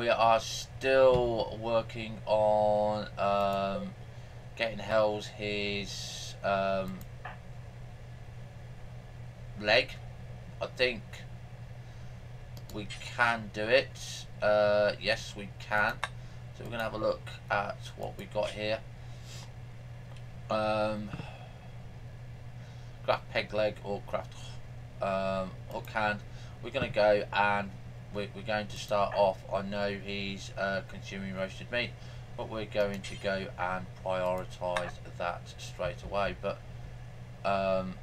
we are still working on getting Hells his leg. I think we can do it. Yes, we can. So we're going to have a look at what we got here. Craft peg leg or craft hook hand. We're going to go and we're going to start off. I know he's consuming roasted meat, but we're going to go and prioritise that straight away. But I'm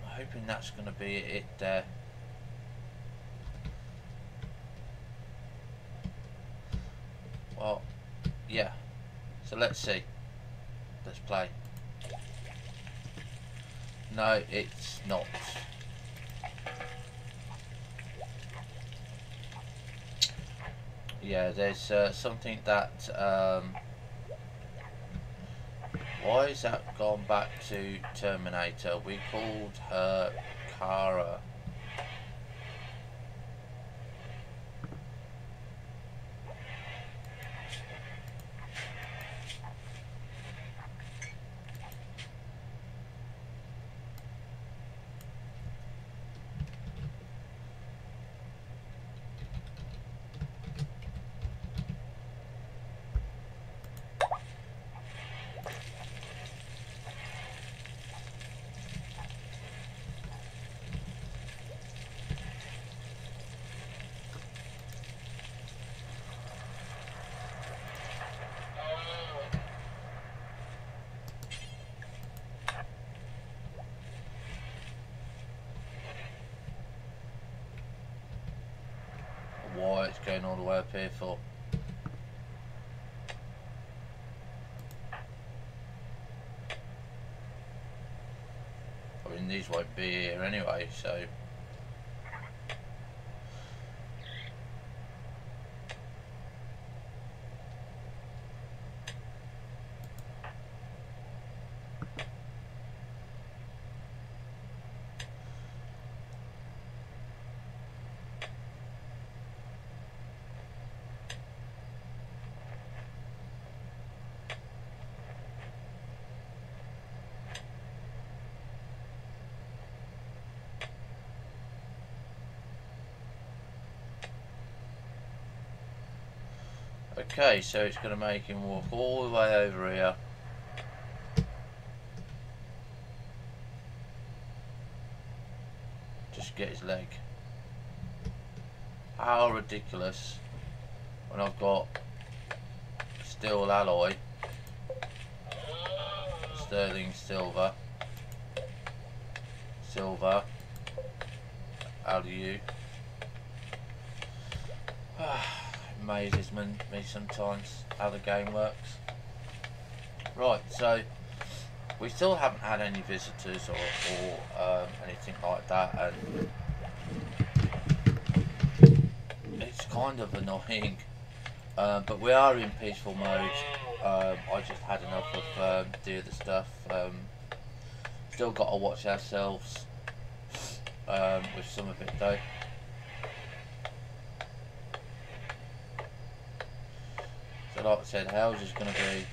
hoping that's going to be it there. Well, yeah. So let's see. Let's play. No, it's not. Yeah, there's something that. Why is that gone back to Terminator? We called her Kara. Why it's going all the way up here for? I mean, these won't be here anyway, so. Okay, so it's going to make him walk all the way over here. Just get his leg. How ridiculous when I've got steel alloy, sterling silver, silver, RW. Amazes me sometimes how the game works. Right, so we still haven't had any visitors or anything like that, and it's kind of annoying. But we are in peaceful mode. I just had enough of the other stuff. Still got to watch ourselves with some of it though. So like I said, Hell's is going to be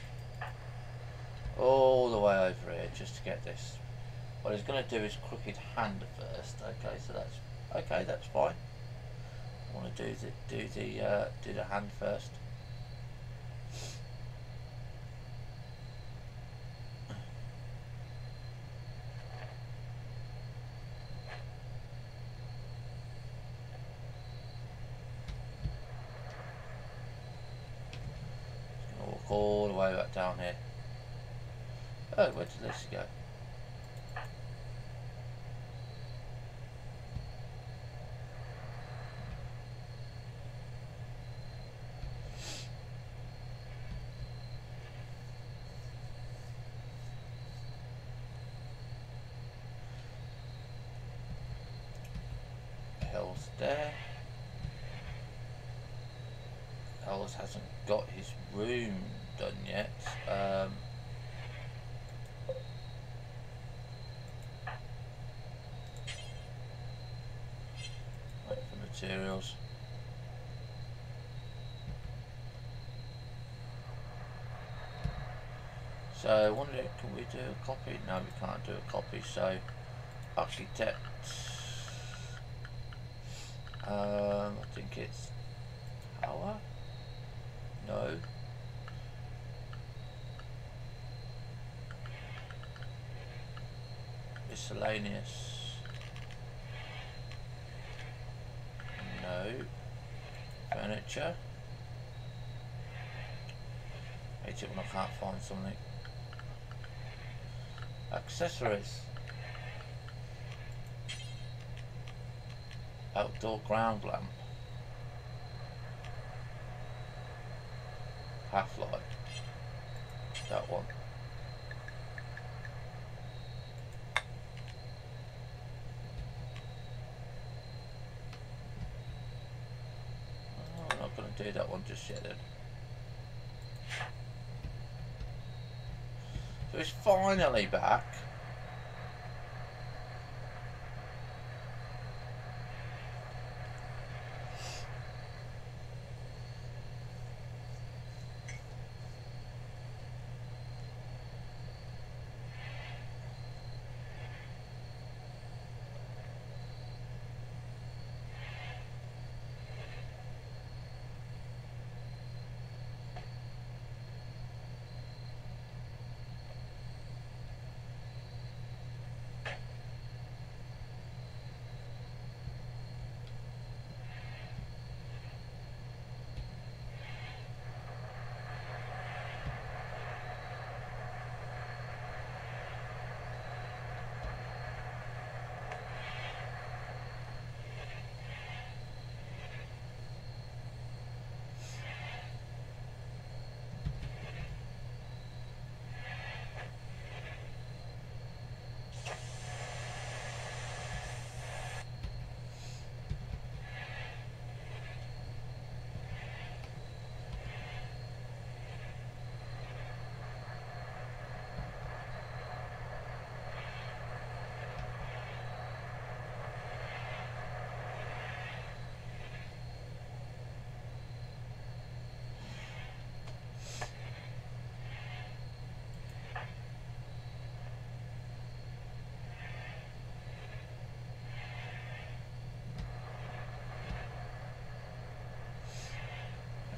all the way over here just to get this. What he's going to do is crooked hand first. Okay, so that's fine. I want to do the hand first. All the way back down here. Oh, where did this go? Hell's there. Hell's hasn't got his room done yet. Wait for the materials. So I wonder, can we do a copy? No, we can't do a copy. So architect, I think it's power. No. Miscellaneous. No. Furniture. Hate it when I can't find something. Accessories. Outdoor ground lamp. Half light. That one. Oh, I'm not going to do that one just yet then. So it's finally back.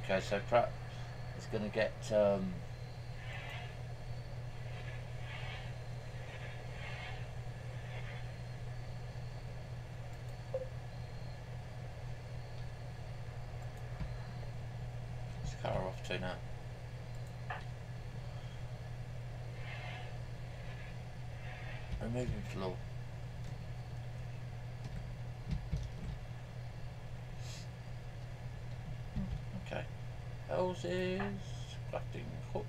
Okay, so Pratt is going to get this car off to now. Removing floor. Okay. Houses, crafting hook.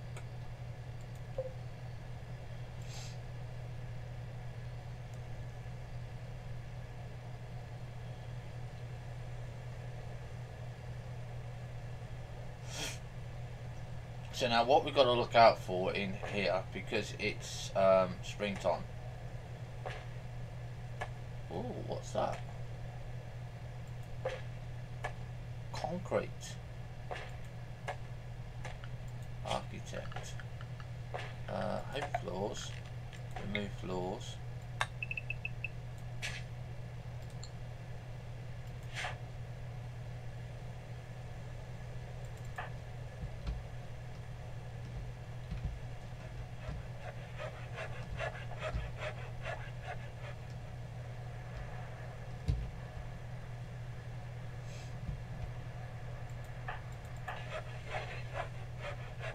So now what we've got to look out for in here, because it's springtime. Oh, what's that? Concrete. Architect. Home floors. Remove floors.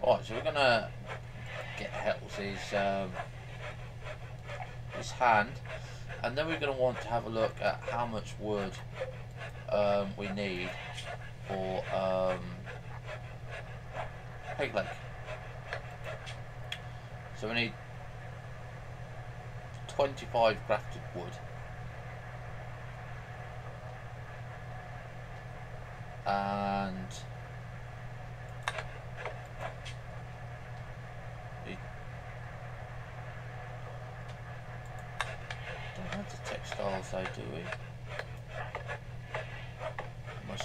Right, so we're gonna get Hell's his hand, and then we're gonna want to have a look at how much wood we need for pig leg. So we need 25 grafted wood, and don't have the textiles though, do we?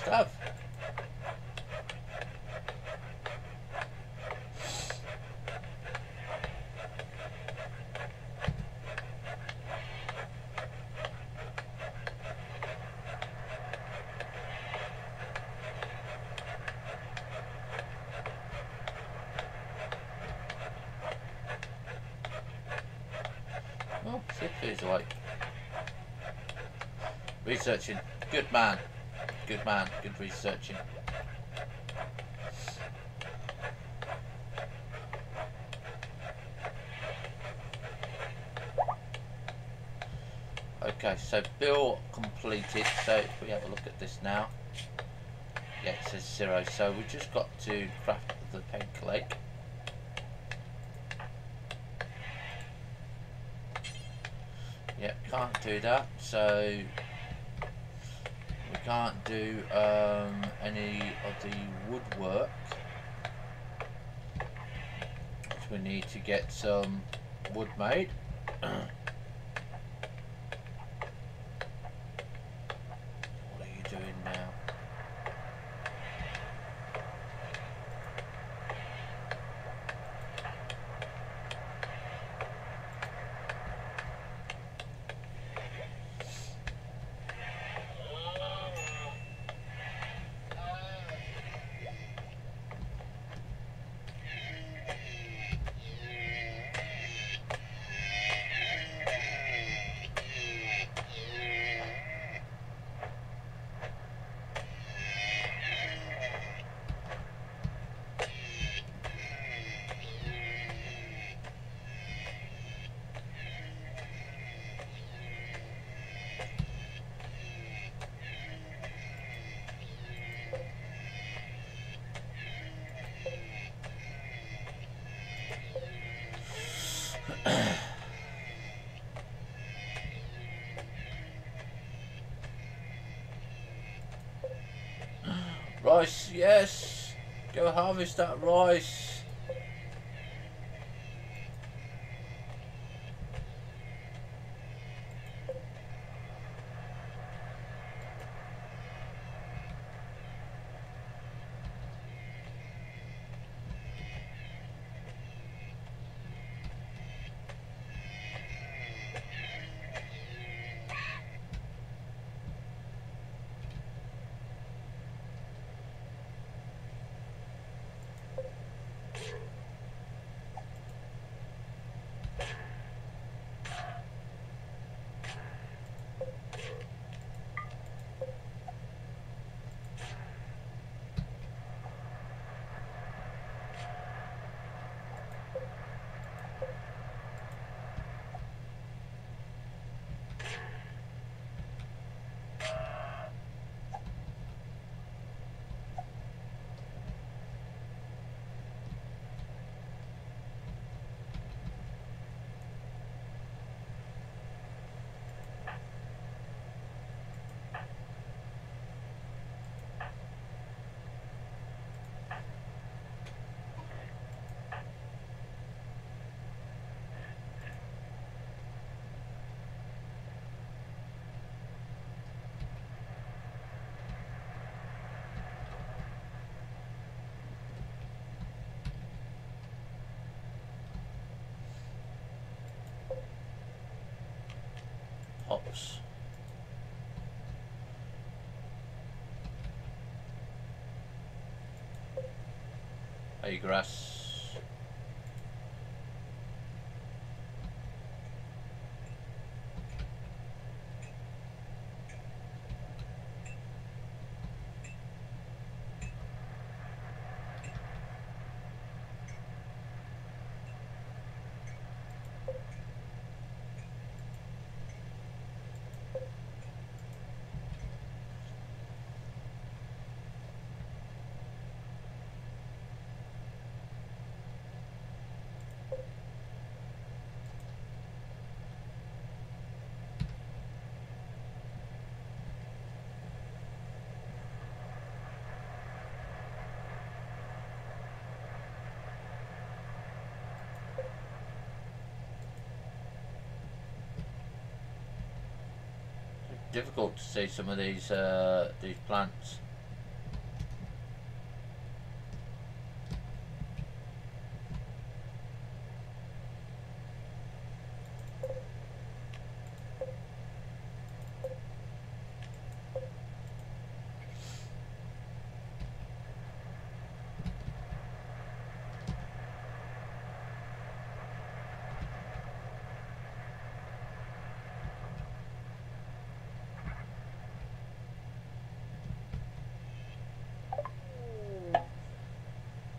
have. Oh, shit, he's awake. Researching. Good man. Good man. Good researching. Okay, so bill completed. So if we have a look at this now, yeah, it says 0. So we've just got to craft the peg lake. Yeah, can't do that. So we can't do any of the woodwork. So we need to get some wood made. Doing now. Rice, yes. Go harvest that rice. Hops. Hey, grass. Difficult to see some of these plants.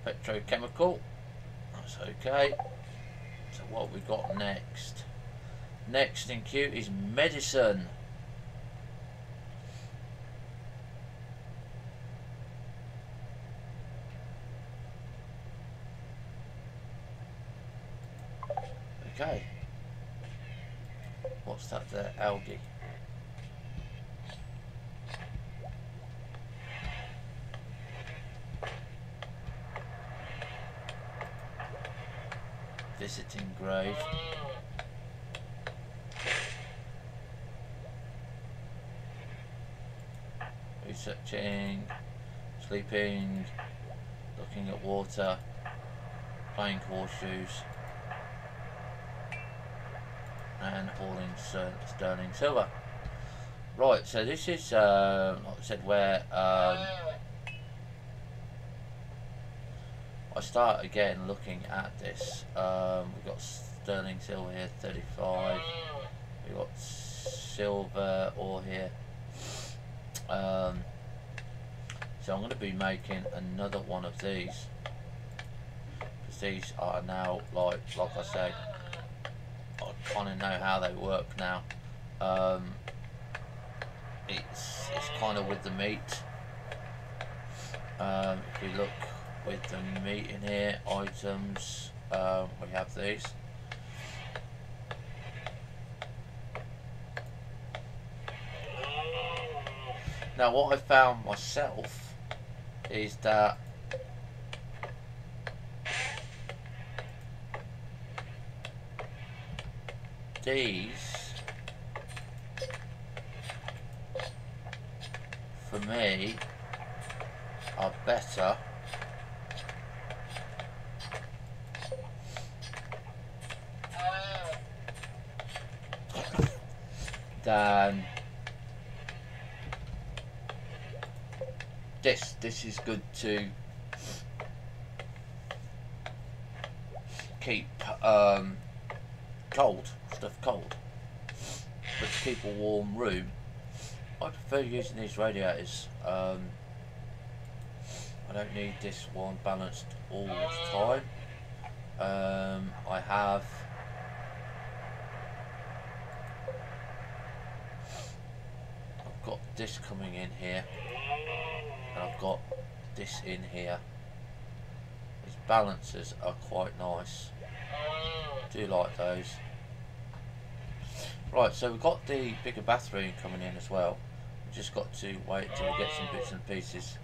petrochemical. That's okay. So what we got next? Next in queue is medicine. Okay. What's that there? Algae. Visiting grave. Researching, sleeping, looking at water, playing horseshoes, and hauling sterling silver. Right, so this is, like I said, where I start again looking at this. We've got sterling silver here, 35. We've got silver ore here. So I'm going to be making another one of these, because these are now, like I said, I kind of know how they work now. It's kind of with the meat. If we look with the meat in here, items, we have these. Now what I found myself is that these, for me, are better than this. This is good to keep cold, stuff cold, but to keep a warm room, I prefer using these radiators. I don't need this one balanced all the time. I've got this coming in here, and I've got this in here. These balancers are quite nice. Do like those. Right, so we've got the bigger bathroom coming in as well. We've just got to wait till we get some bits and pieces.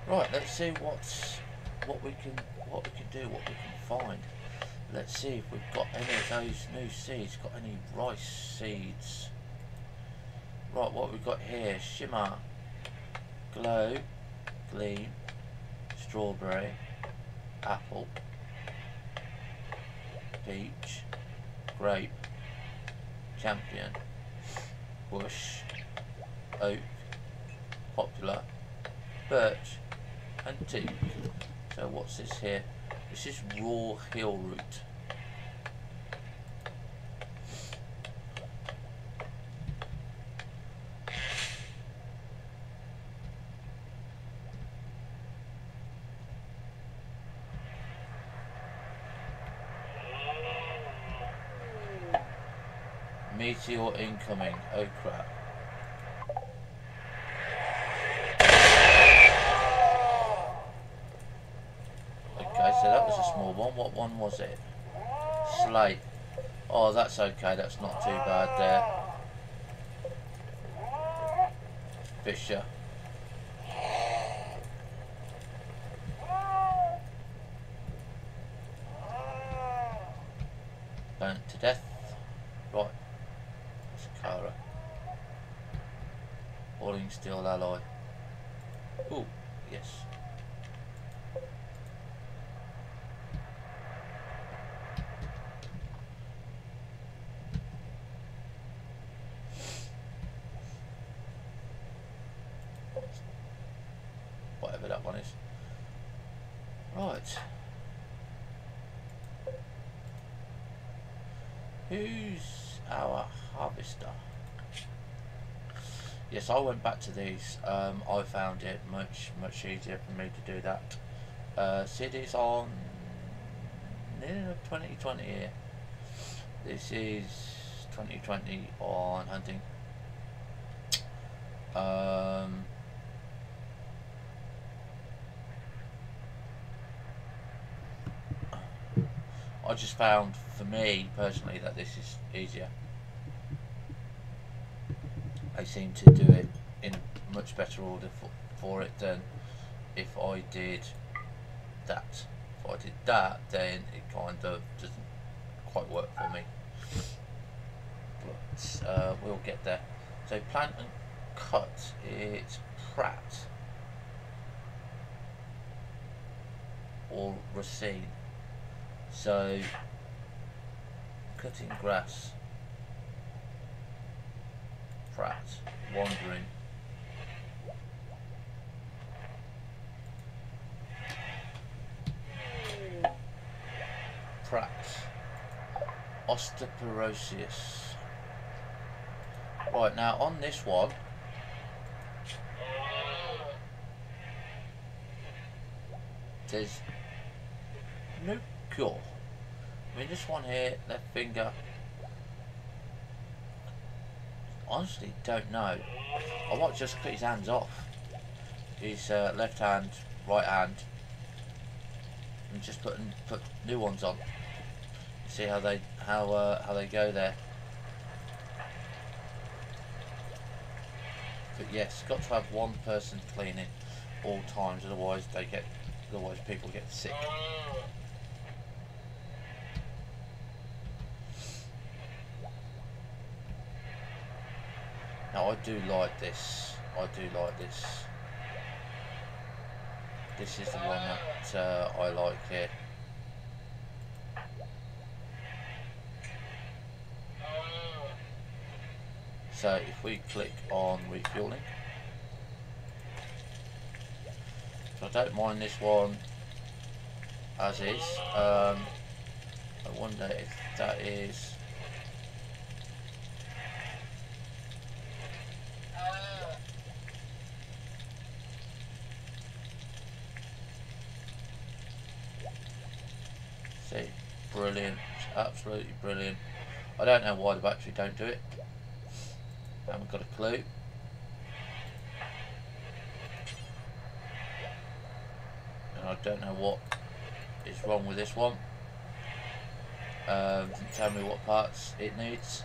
Right, let's see what we can do, what we can find. Let's see if we've got any of those new seeds. Got any rice seeds? Right, what we've got here: shimmer, glow, gleam, strawberry, apple, peach, grape, champion, bush, oak, popular, birch, and teak. So what's this here? This is raw heel root. Meteor incoming. Oh crap. Okay, so that was a small one. What one was it? Slate. Oh, that's okay. That's not too bad there. Fisher. Burnt to death. Right. That's Cara. Falling steel alloy. Ooh, yes. Whatever that one is. Right. Who's our harvester? Yes, I went back to these. I found it much easier for me to do that. Cities on near 2020 here. This is 2020 on hunting. I just found, for me personally, that this is easier. I seem to do it in much better order for it than if I did that. If I did that, then it kind of doesn't quite work for me. But we'll get there. So plant and cut, it's Pratt or Racine. So cutting grass, Pratt. Wandering, Pratt. Osteoporosis. Right, now on this one, there's no cure. I mean, this one here, left finger, honestly don't know. I might just cut his hands off, his left hand, right hand, and just put new ones on. See how they go there. But yes, got to have one person cleaning all times, otherwise people get sick. Now I do like this. I do like this. This is the one that I like here. So if we click on refueling, so I don't mind this one as is. I wonder if that is. See, brilliant, absolutely brilliant. I don't know why the battery don't do it. I haven't got a clue. And I don't know what is wrong with this one. Didn't tell me what parts it needs.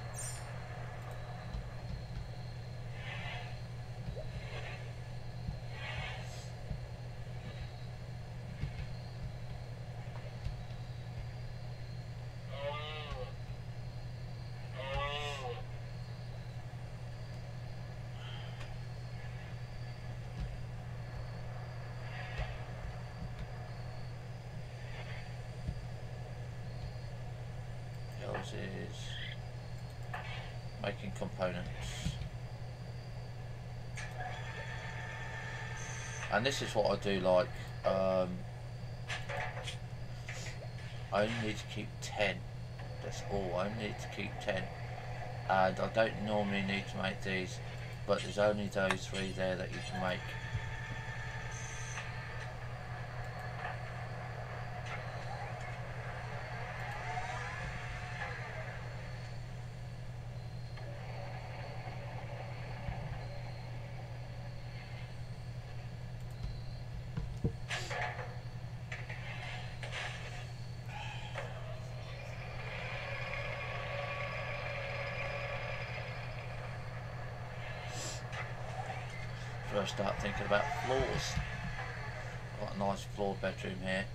Is making components, and this is what I do like. I only need to keep 10. That's all. I only need to keep 10, and I don't normally need to make these, but there's only those 3 there that you can make. I start thinking about floors. Got a nice floor bedroom here.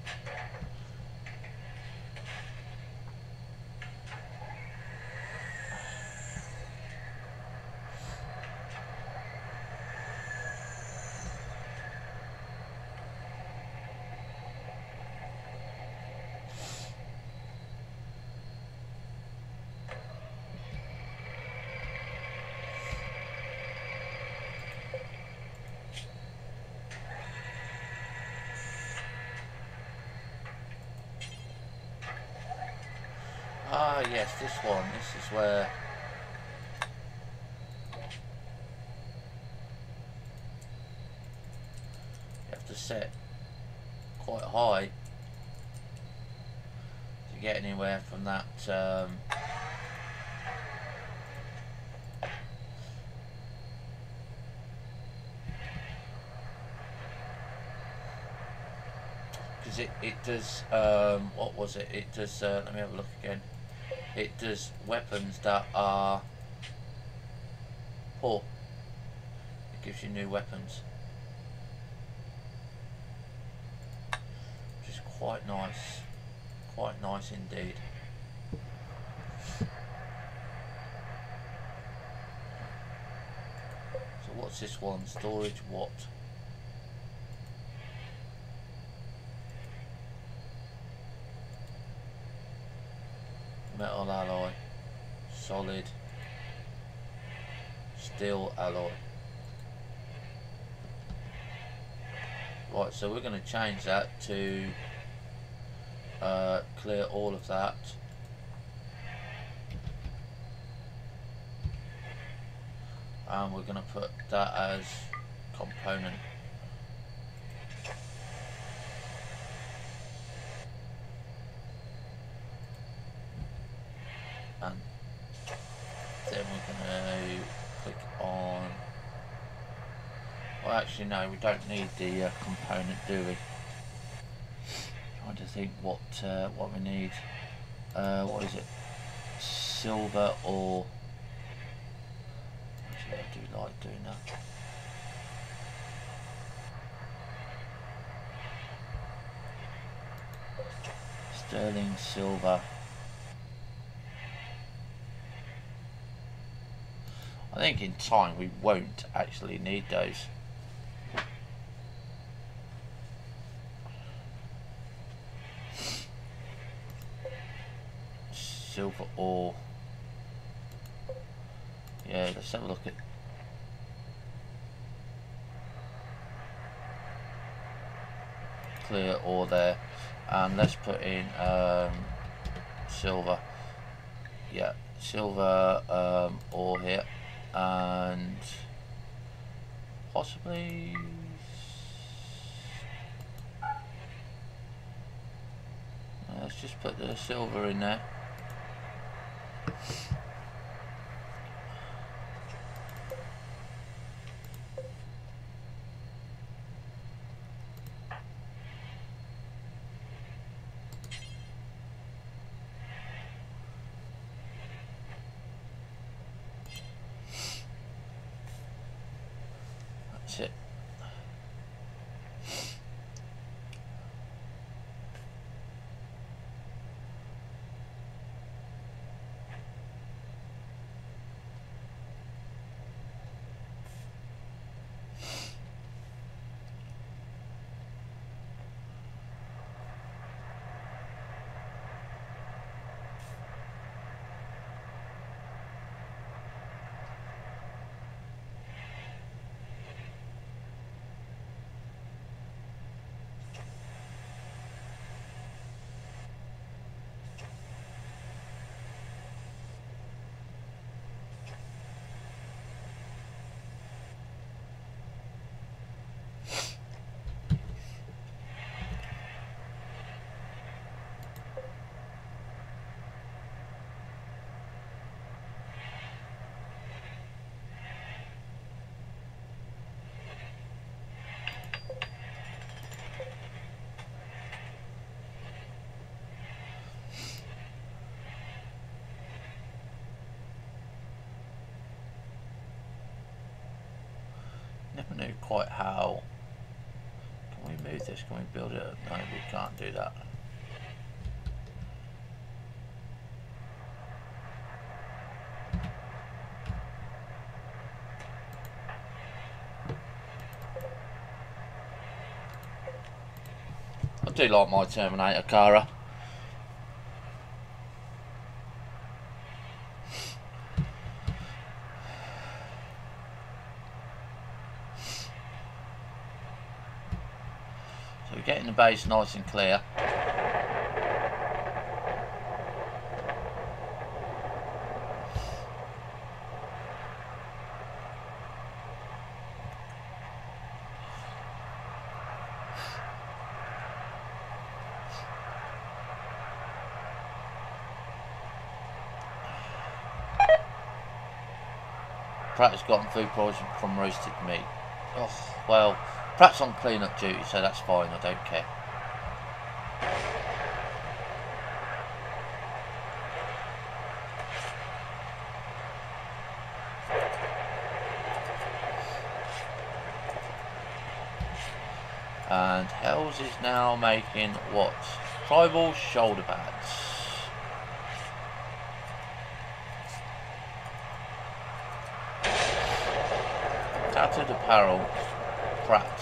yes, this one. This is where you have to set quite high to get anywhere from that. Because it does, what was it? It does, let me have a look again. It does weapons that are poor. It gives you new weapons, which is quite nice indeed. So what's this one? Storage what? Metal alloy, solid, steel alloy. Right, so we're going to change that to clear all of that. And we're going to put that as component. And then we're going to click on, well actually no, we don't need the component, do we? Trying to think what we need. What is it? Silver or, actually I do like doing that. Sterling silver. I think in time we won't actually need those. Silver ore. Yeah, let's have a look at clear ore there, and let's put in silver. Yeah, silver ore here. And possibly let's just put the silver in there. That's it. Never knew quite how. Can we move this? Can we build it? No, we can't do that. I do like my Terminator Cara. So we're getting the base nice and clear. Pratt has gotten food poisoning from roasted meat. Oh, well, Pratt's on clean-up duty, so that's fine, I don't care. And Hells is now making what? Tribal shoulder pads. Tattered apparel, Pratt.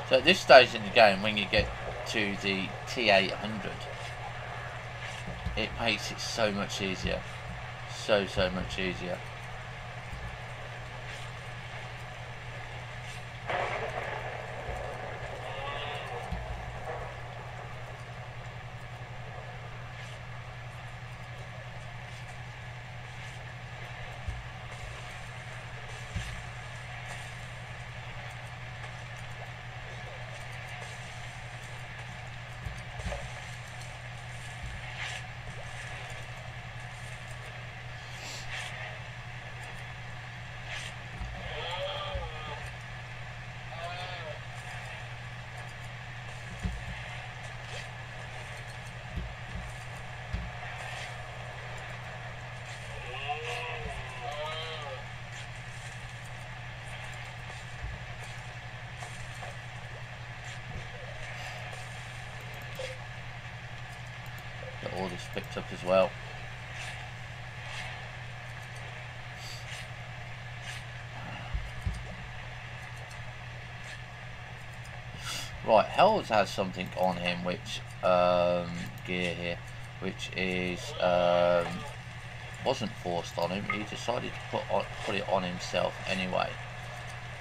So at this stage in the game, when you get to the T800, it makes it so much easier. So much easier. All this picked up as well. Right, Hells has something on him which gear here, which is wasn't forced on him. He decided to put it on himself anyway.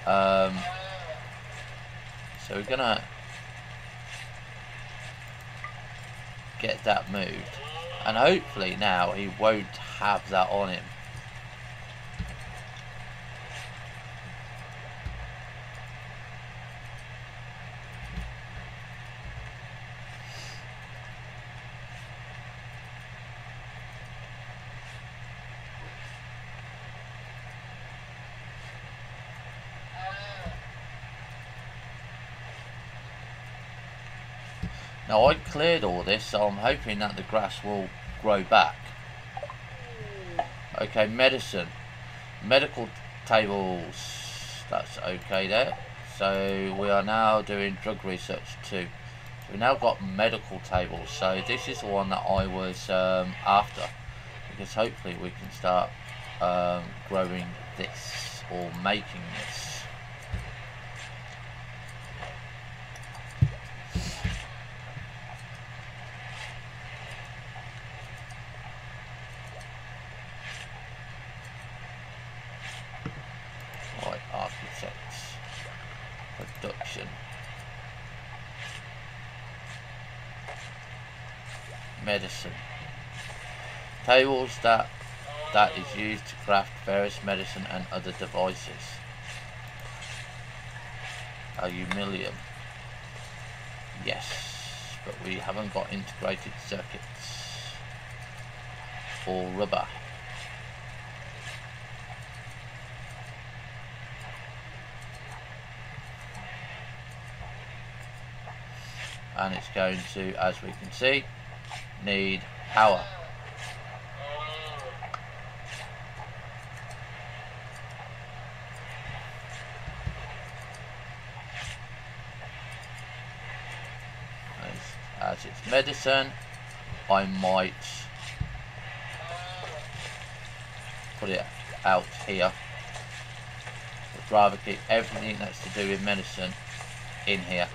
So we're gonna get that moved, and hopefully now he won't have that on him. Now I cleared all this, so I'm hoping that the grass will grow back. Okay, medicine. Medical tables. That's okay there. So we are now doing drug research too. So we've now got medical tables. So this is the one that I was after. Because hopefully we can start growing this, or making this. Production, medicine tables that is used to craft various medicine and other devices. Aluminium, yes, but we haven't got integrated circuits. Or rubber. And it's going to, as we can see, need power. As it's medicine, I might put it out here. I'd rather keep everything that's to do with medicine in here.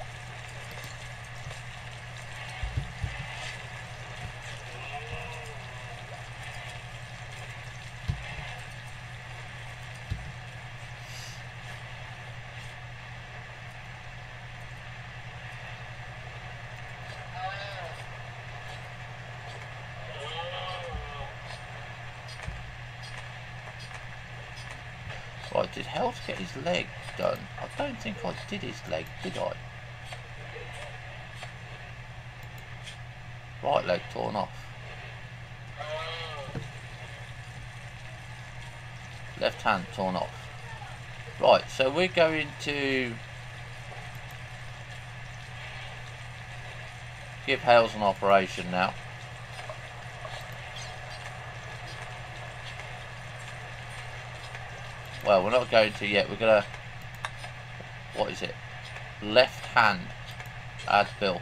Right, did Health get his leg done? I don't think I did his leg, did I? Right leg torn off. Left hand torn off. Right, so we're going to give Hales an operation now. Well, we're not going to yet. We're gonna, what is it? Left hand, add Bill.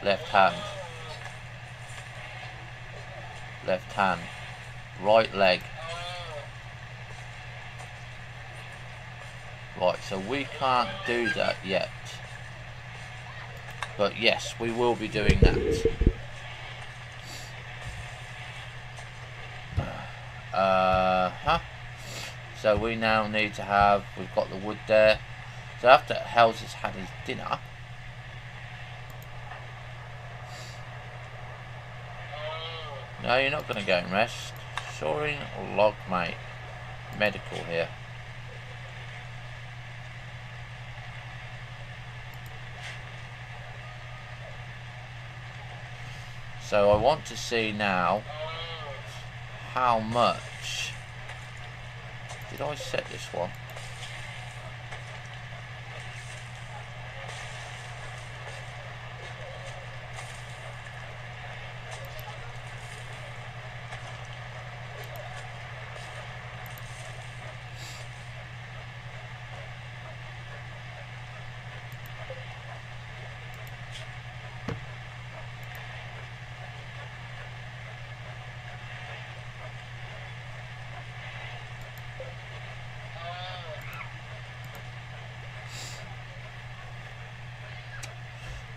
Left hand. Left hand. Right leg. Right, so we can't do that yet. But yes, we will be doing that. So we now need to have, we've got the wood there. So after Hales has had his dinner, no, you're not going to go and rest. Soaring log, mate. Medical here. So I want to see now how much. Did I set this one?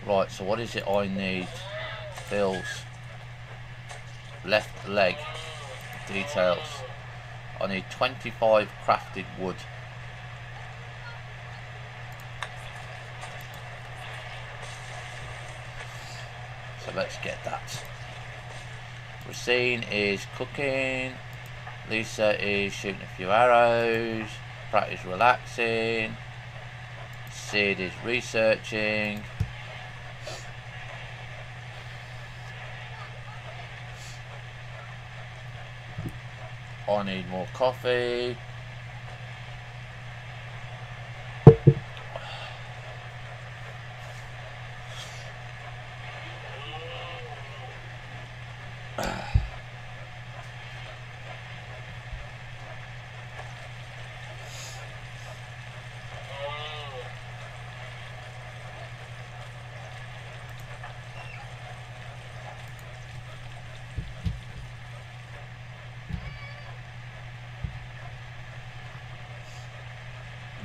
Right, so what is it I need? Bill's left leg details. I need 25 crafted wood. So let's get that. Racine is cooking. Lisa is shooting a few arrows. Pratt is relaxing. Sid is researching. I need more coffee.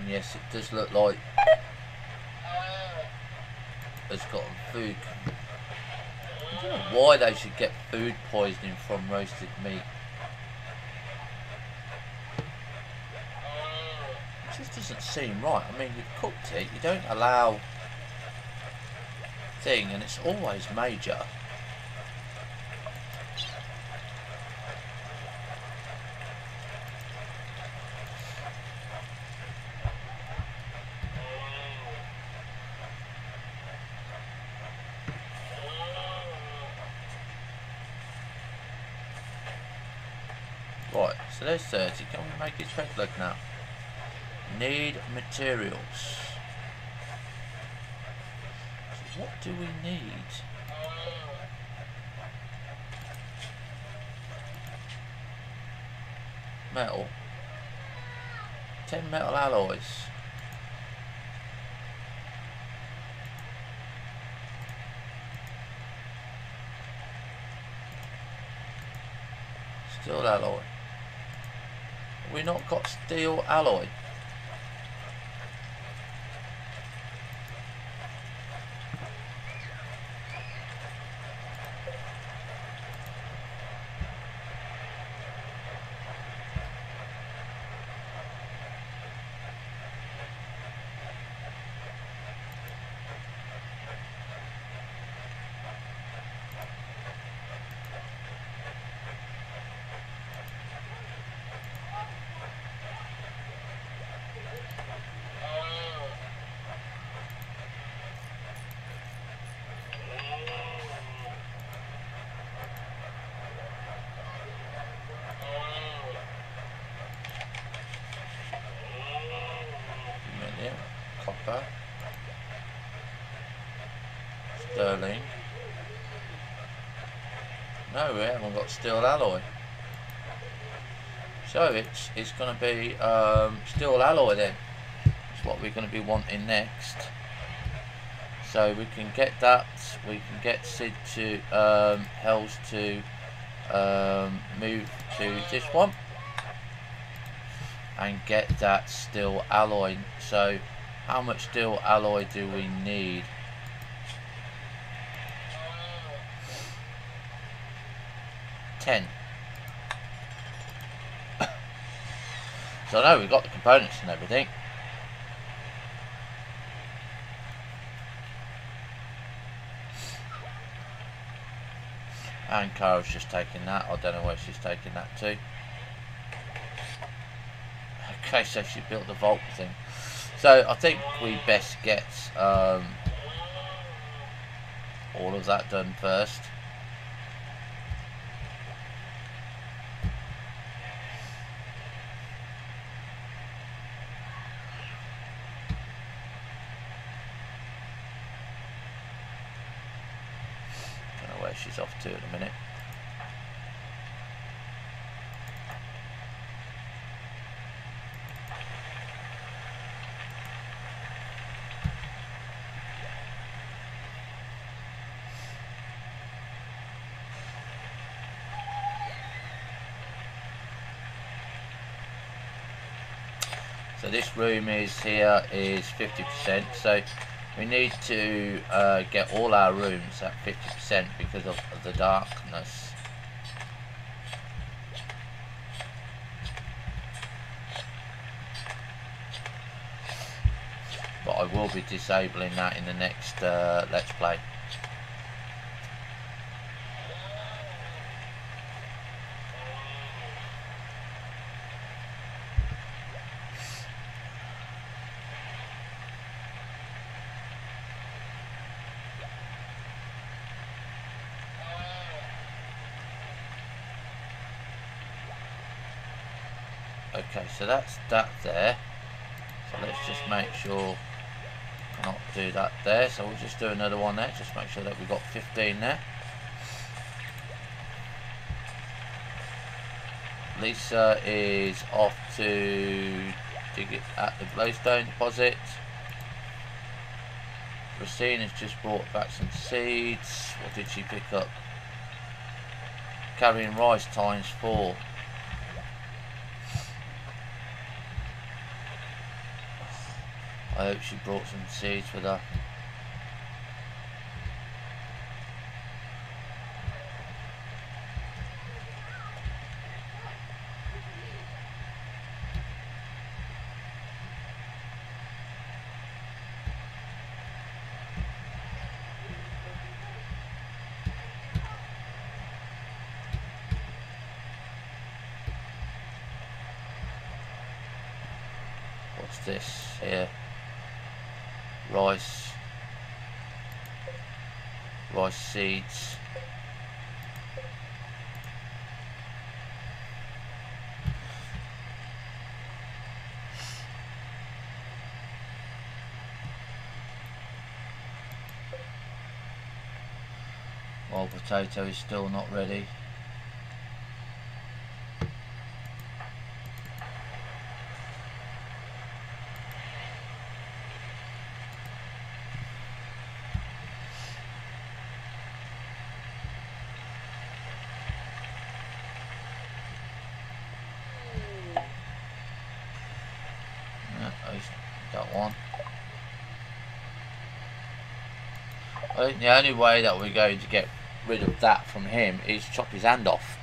Yes, it does look like it's got food. I don't know why they should get food poisoning from roasted meat. It just doesn't seem right. I mean, you've cooked it, you don't allow thing, and it's always major. Right, so there's 30. Can we make his peg leg now? Need materials. So what do we need? Metal. 10 metal alloys. Steel alloy. Have we not got steel alloy? No, we haven't got steel alloy. So it's going to be steel alloy then. That's what we're going to be wanting next. So we can get that. We can get Sid to Hells to move to this one and get that steel alloy. So how much steel alloy do we need? $10. So I know we've got the components and everything. And Carol's just taking that. I don't know where she's taking that to. Okay, so she built the vault thing. So I think we best get all of that done first. Don't know where she's off to at the minute. So this room is 50%, so we need to get all our rooms at 50% because of the darkness. But I will be disabling that in the next Let's Play. Okay, so that's that there. So let's just make sure not do that there. So we'll just do another one there. Just make sure that we've got 15 there. Lisa is off to dig it at the glowstone deposit. Racine has just brought back some seeds. What did she pick up? Carrying rice ×4. I hope she brought some seeds with her. What's this here? Rice seeds. While potato is still not ready. That one. I think the only way that we're going to get rid of that from him is chop his hand off.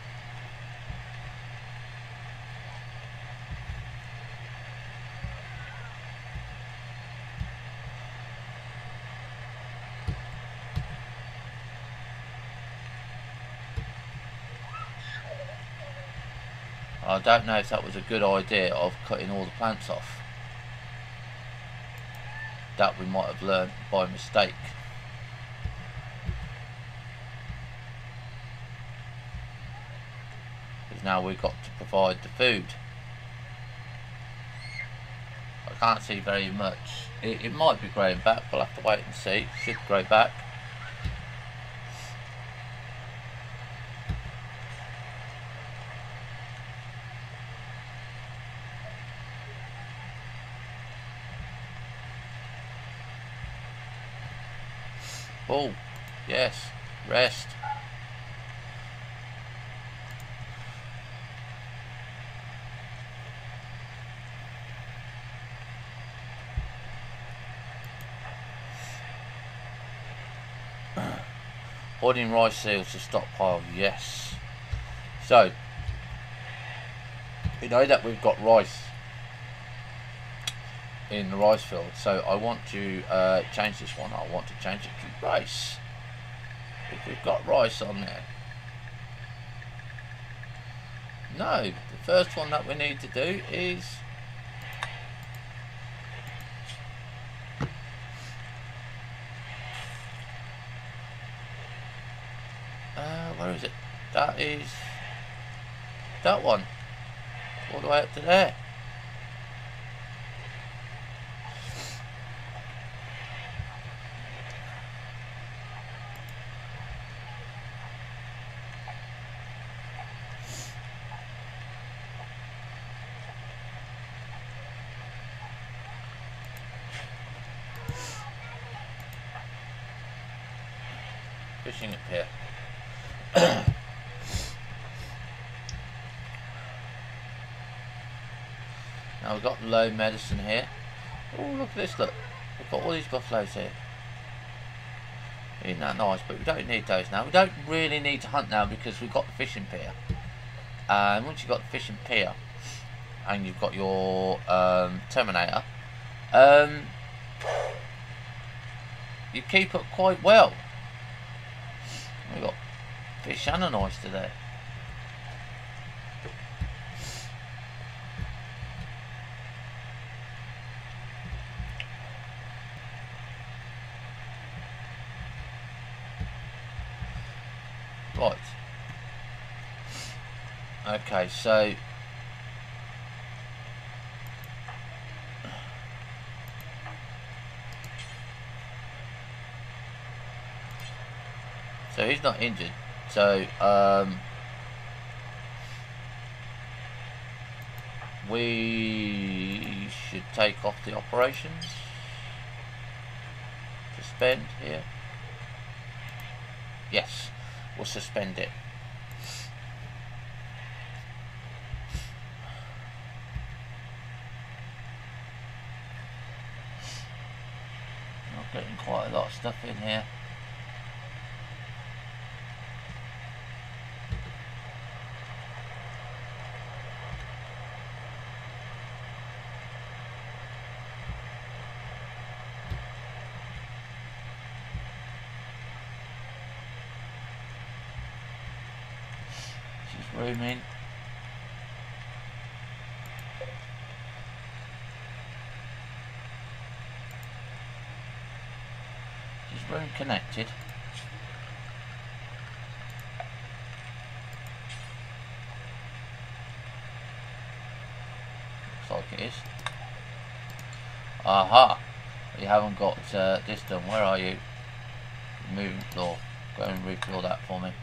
I don't know if that was a good idea of cutting all the plants off. That we might have learned by mistake. Because now we've got to provide the food. I can't see very much. It might be growing back, we'll have to wait and see. It should grow back. Oh, yes. Rest. Hoarding rice seals to stockpile. Yes. So, we know that we've got rice in the rice field, so I want to change this one. I want to change it to rice. If we've got rice on there. No, the first one that we need to do is where is it? That is that one. All the way up to there. Fishing up here. Now we've got low medicine here. Oh, look at this, look. We've got all these buffaloes here. Isn't that nice? But we don't need those now. We don't really need to hunt now because we've got the fishing pier. And once you've got the fishing pier and you've got your terminator, you keep up quite well. We've got fish and an oyster there. Right. Okay, so he's not injured. So we should take off the operations. Suspend here. Yes, we'll suspend it. Not getting quite a lot of stuff in here. Room in. Is room connected? Looks like it is. Aha! You haven't got this done. Where are you? Moving floor. Go and refloor that for me.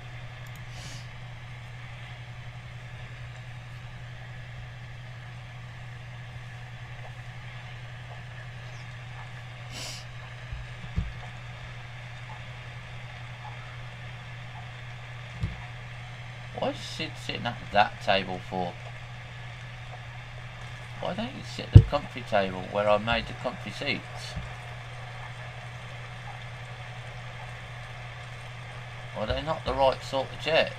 Why is Sid sitting at that table for? Why don't you sit at the comfy table where I made the comfy seats? Are they not the right sort of chairs?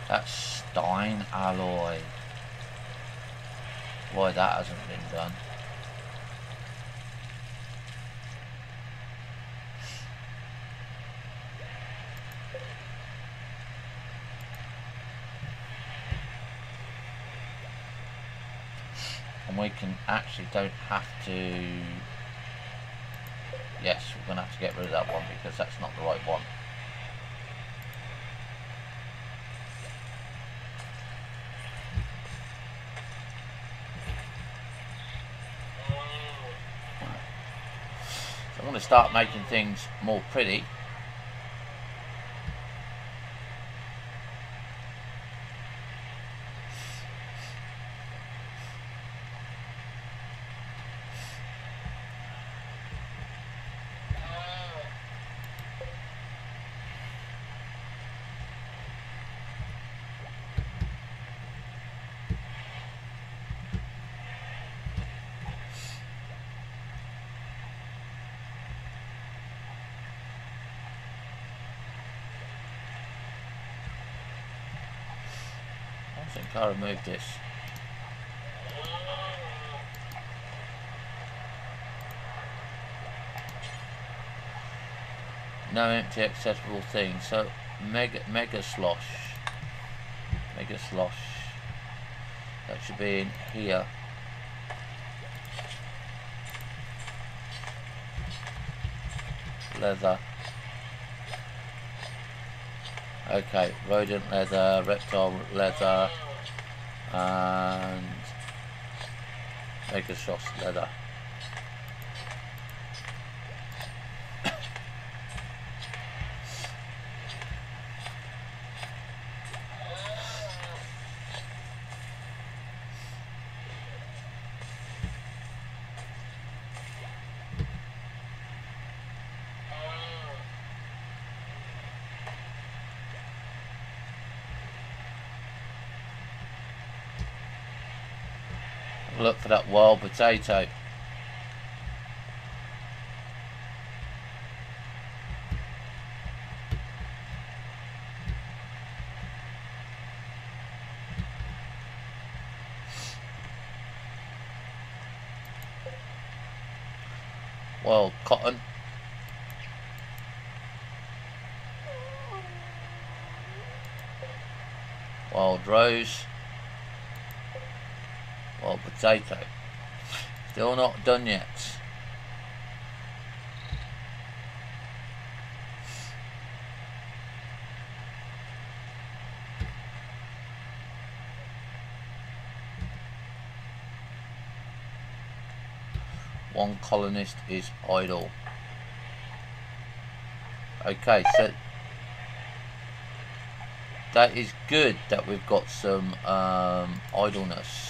That's Stein alloy. Why that hasn't been done. And we can actually don't have to. Yes, we're going to have to get rid of that one because that's not the right one. want to start making things more pretty. I think I removed this. No empty accessible things. So mega slosh. That should be in here. Leather. Okay, rodent leather, reptile leather, and mega slosh leather. Look for that wild potato. Wild cotton. Wild rose. Wild potato. Still not done yet. One colonist is idle. Okay, so that is good that we've got some idleness.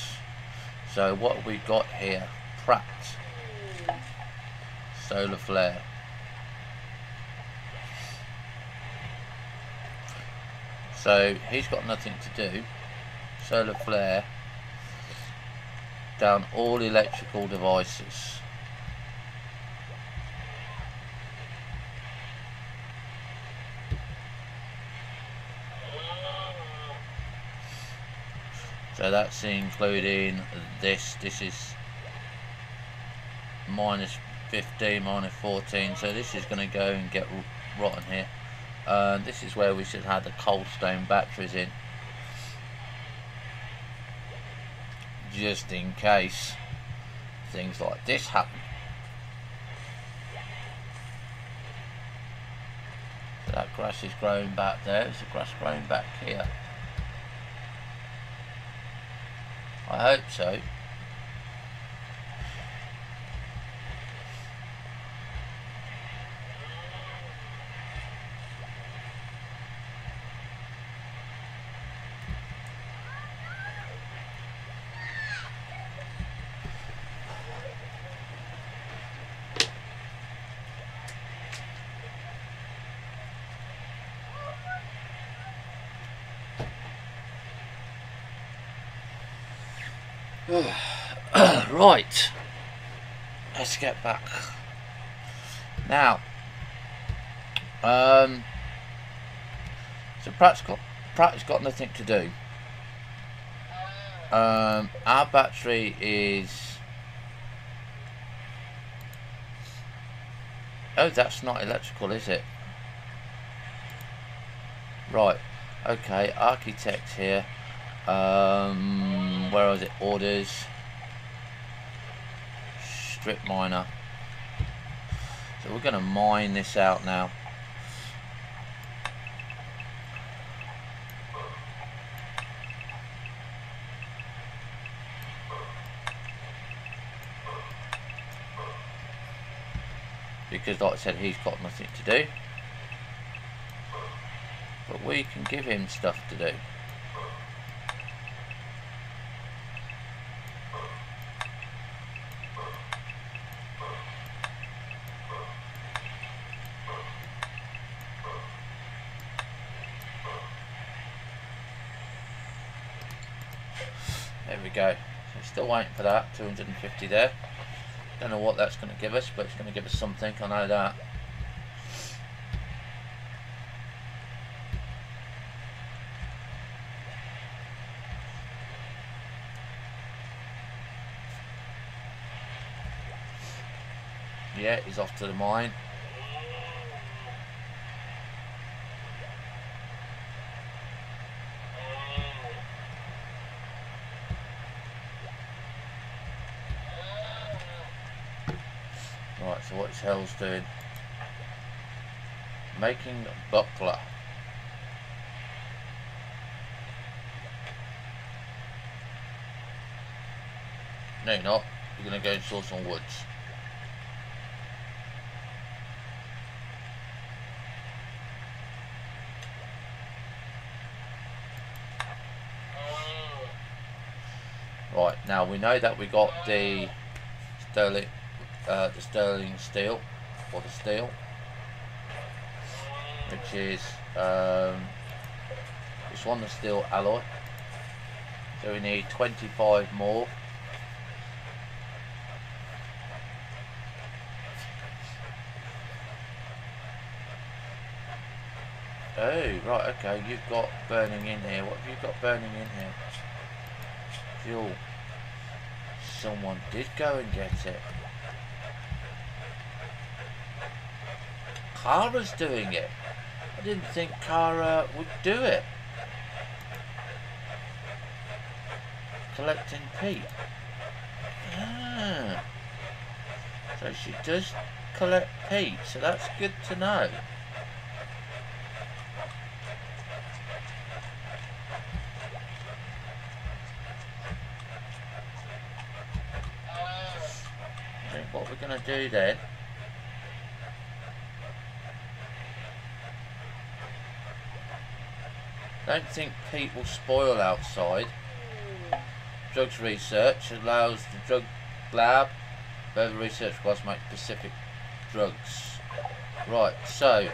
So what have we got here? Pratt. Solar flare. So he's got nothing to do. Solar flare. Down all electrical devices. So that's including this. This is minus 15, minus 14. So this is going to go and get rotten here. This is where we should have the coldstone batteries in, just in case things like this happen. So that grass is growing back there. There's a grass growing back here. I hope so. Right, let's get back now. So Pratt's got nothing to do. Our battery is, oh, that's not electrical, is it? Right, okay, architect here. Where is it? Orders. Strip miner. So we're going to mine this out now. because like I said, he's got nothing to do, but we can give him stuff to do. There we go. So still waiting for that 250 there. Don't know what that's going to give us, but it's going to give us something, I know that. Yeah, he's off to the mine. Right, so what is Hell's doing? Making buckler. No, you're not. You're going to go and source some woods. Right, now we know that we got the sterling steel, or the steel, which is this one, the steel alloy. So we need 25 more. Oh, right, okay, you've got burning in here. What have you got burning in here? Fuel. Someone did go and get it. Kara's doing it. I didn't think Kara would do it. Collecting peat. Ah. So she does collect peat, so that's good to know. I think what we're going to do then, don't think peat will spoil outside. Drugs research allows the drug lab further research requires to make specific drugs. Right, so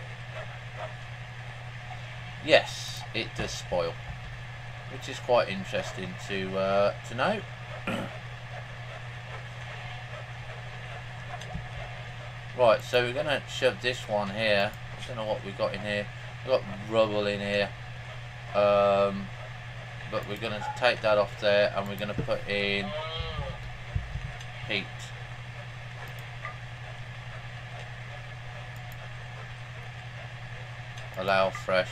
yes, it does spoil, which is quite interesting to know. Right, so we're going to shove this one here. I don't know what we've got in here. We've got rubble in here. But we're going to take that off there and we're going to put in peat. Allow fresh.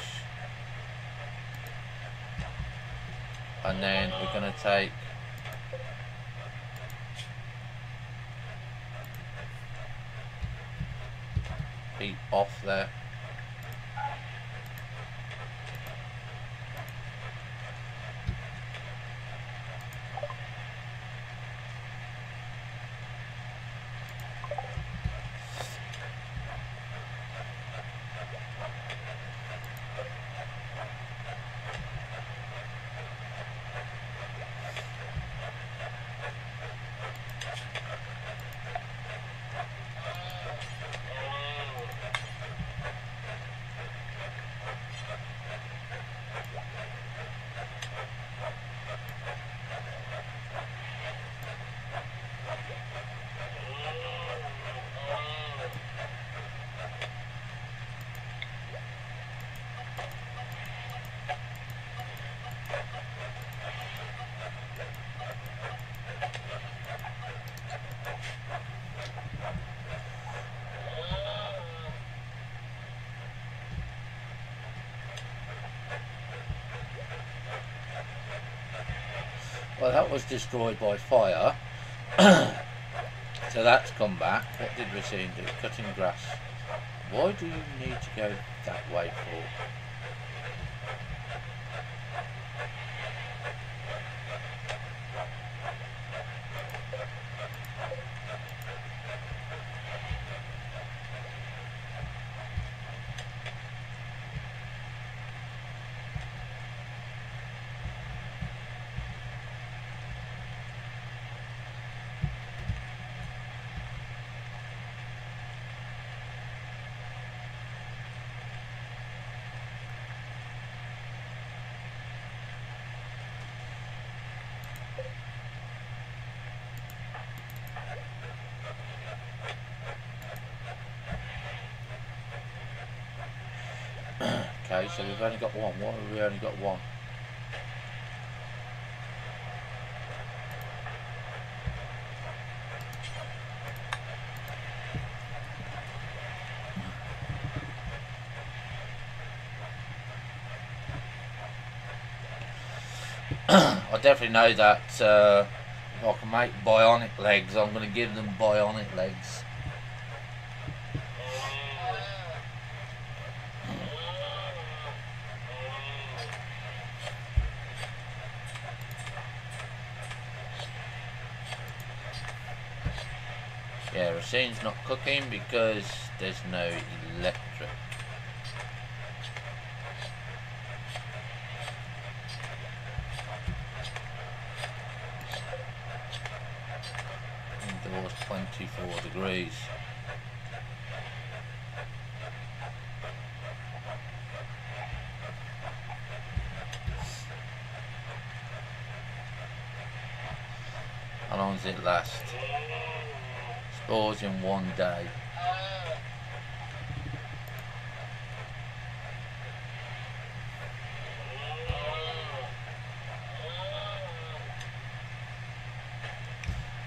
And then we're going to take peat off there. Well, that was destroyed by fire. So that's come back. What did we see him do? Cutting grass. Why do you need to go that way for? Okay, so we've only got one. Why have we only got one? I definitely know that if I can make bionic legs, I'm going to give them bionic legs. Yeah, Racine's not cooking because there's no electric. Indoors 24 degrees. How long does it last? Spores in 1 day.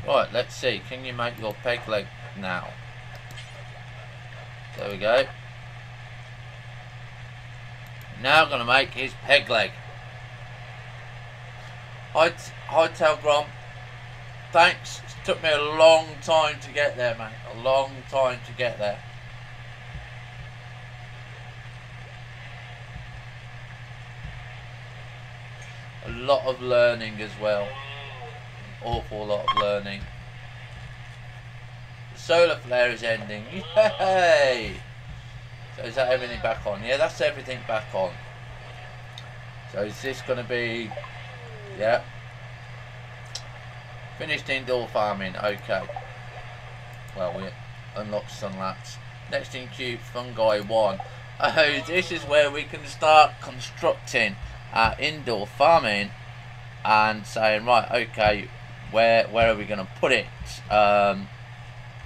Right, let's see. Can you make your peg leg now? There we go. Now I'm going to make his peg leg. Hi Telgrom. Thanks. It took me a long time to get there, mate. A long time to get there. A lot of learning as well. An awful lot of learning. The solar flare is ending. Yay! So is that everything back on? Yeah, that's everything back on. So is this going to be... Yeah. Finished indoor farming, okay. Well, we unlocked Sunlats. Next in queue, Fungi 1. Oh, this is where we can start constructing our indoor farming and saying, right, okay, where are we going to put it? And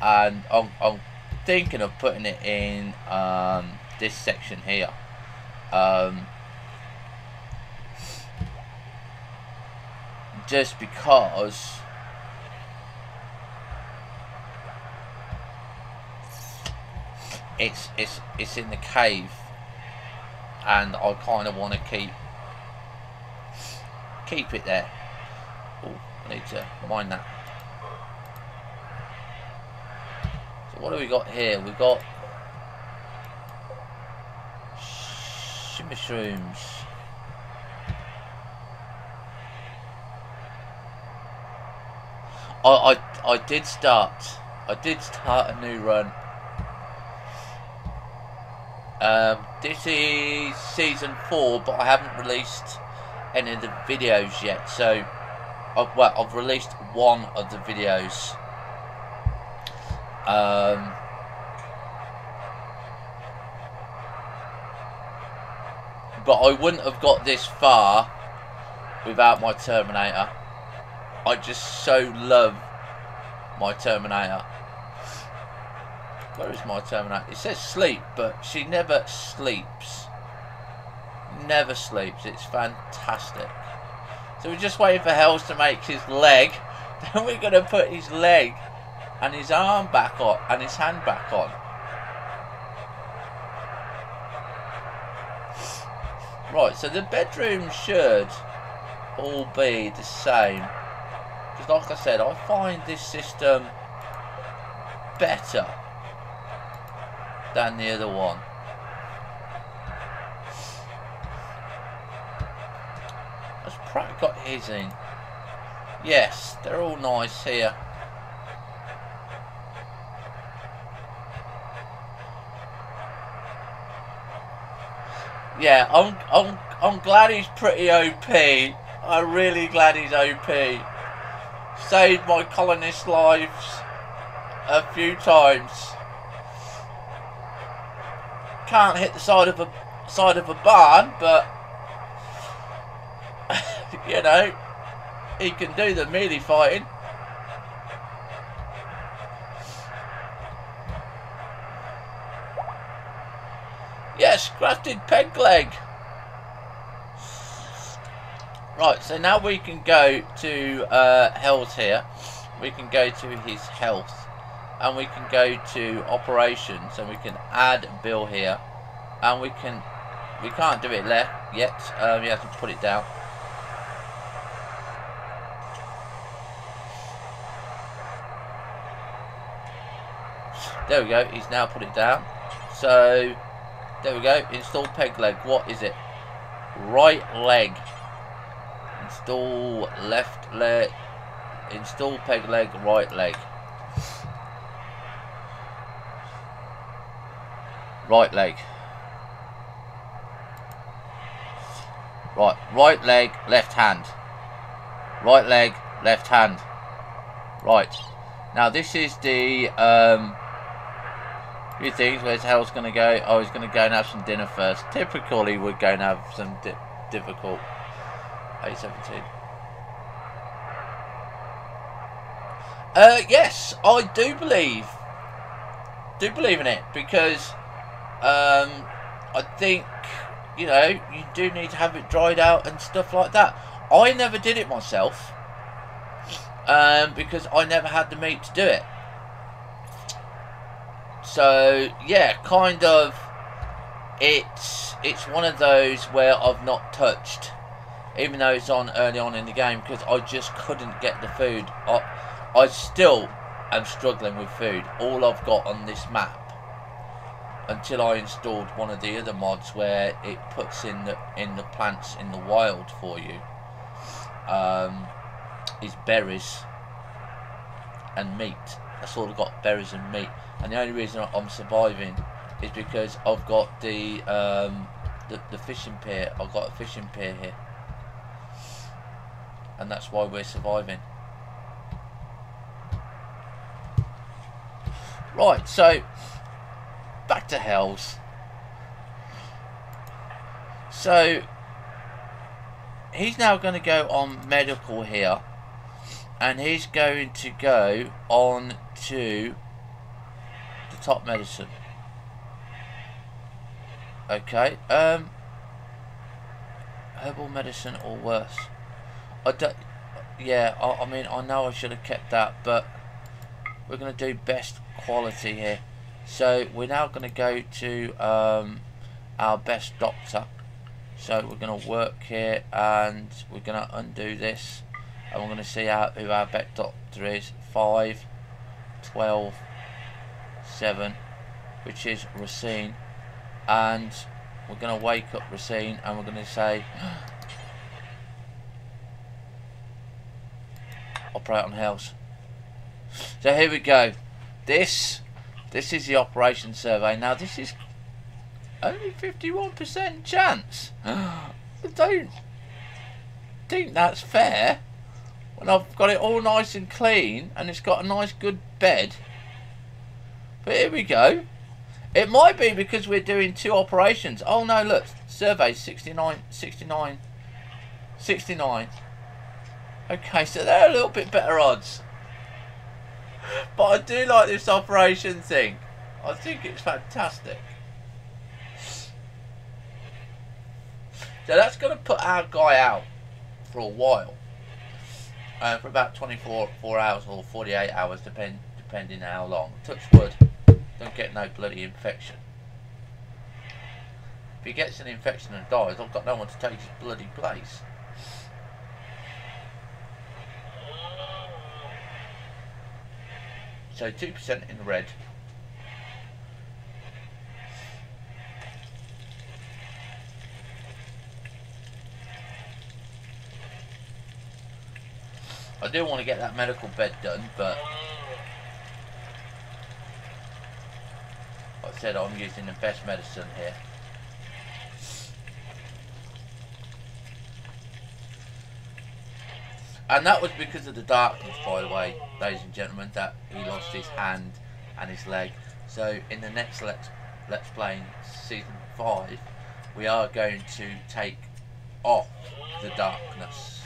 I'm thinking of putting it in this section here. Just because it's in the cave, and I kind of want to keep it there. Oh, I need to mine that. So what have we got here? We've got mushrooms. I did start a new run. This is season 4, but I haven't released any of the videos yet. So, I've released one of the videos. But I wouldn't have got this far without my Terminator. I just so love my Terminator. Where is my Terminator? It says sleep, but she never sleeps. Never sleeps. It's fantastic. So we're just waiting for Hells to make his leg. Then we're going to put his leg and his arm back on and his hand back on. Right, so the bedroom should all be the same. Because like I said, I find this system better than the other one. Has Pratt got his in? Yes, they're all nice here. Yeah, I'm glad he's pretty OP. I'm really glad he's OP. Saved my colonist lives a few times. Can't hit the side of a barn, but you know, he can do the melee fighting. Yes, crafted peg leg. Right, so now we can go to health here. We can go to his health. And we can go to operations. And we can add bill here. And we can't do it left yet. He hasn't put it down. There we go, he's now put it down. So, there we go, install peg leg. What is it? Right leg. Install left leg. Install peg leg, right leg. Right leg. Right leg, left hand. Right leg, left hand. Right. Now this is the few things. Where's Hell's going to go? Oh, he's going to go and have some dinner first. Typically, we're going to have some difficult. 8:17. Yes, I do believe in it because I think, you know, you do need to have it dried out and stuff like that. I never did it myself because I never had the meat to do it. So yeah, kind of, it's one of those where I've not touched, even though it's on early on in the game, because I just couldn't get the food. I still am struggling with food. All I've got on this map, until I installed one of the other mods where it puts in the plants in the wild for you, is berries and meat. That's all I've got, berries and meat. And the only reason I'm surviving is because I've got the fishing pier. I've got a fishing pier here, and that's why we're surviving. Right, so back to Hells. So he's now going to go on medical here, and he's going to go on to the top medicine. Okay, herbal medicine or worse. I don't. Yeah, I mean, I know I should have kept that, but we're going to do best quality here. So we're now going to go to our best doctor. So we're going to work here, and we're going to undo this, and we're going to see who our best doctor is. 5, 12, 7, which is Racine, and we're going to wake up Racine, and we're going to say operate on Hells. So here we go. This is the operation survey. Now this is only 51% chance. I don't think that's fair when I've got it all nice and clean and it's got a nice good bed. But here we go. It might be because we're doing 2 operations. Oh no, look, survey 69, 69, 69. Okay, so they're a little bit better odds. But I do like this operation thing. I think it's fantastic. So that's going to put our guy out for a while. For about 24 hours or 48 hours, depending how long. Touch wood. Don't get no bloody infection. If he gets an infection and dies, I've got no one to take his bloody place. So 2% in the red. I do want to get that medical bed done, but like I said, I'm using the best medicine here. And that was because of the darkness, by the way, ladies and gentlemen, that he lost his hand and his leg. So in the next Let's Play in Season 5, we are going to take off the darkness.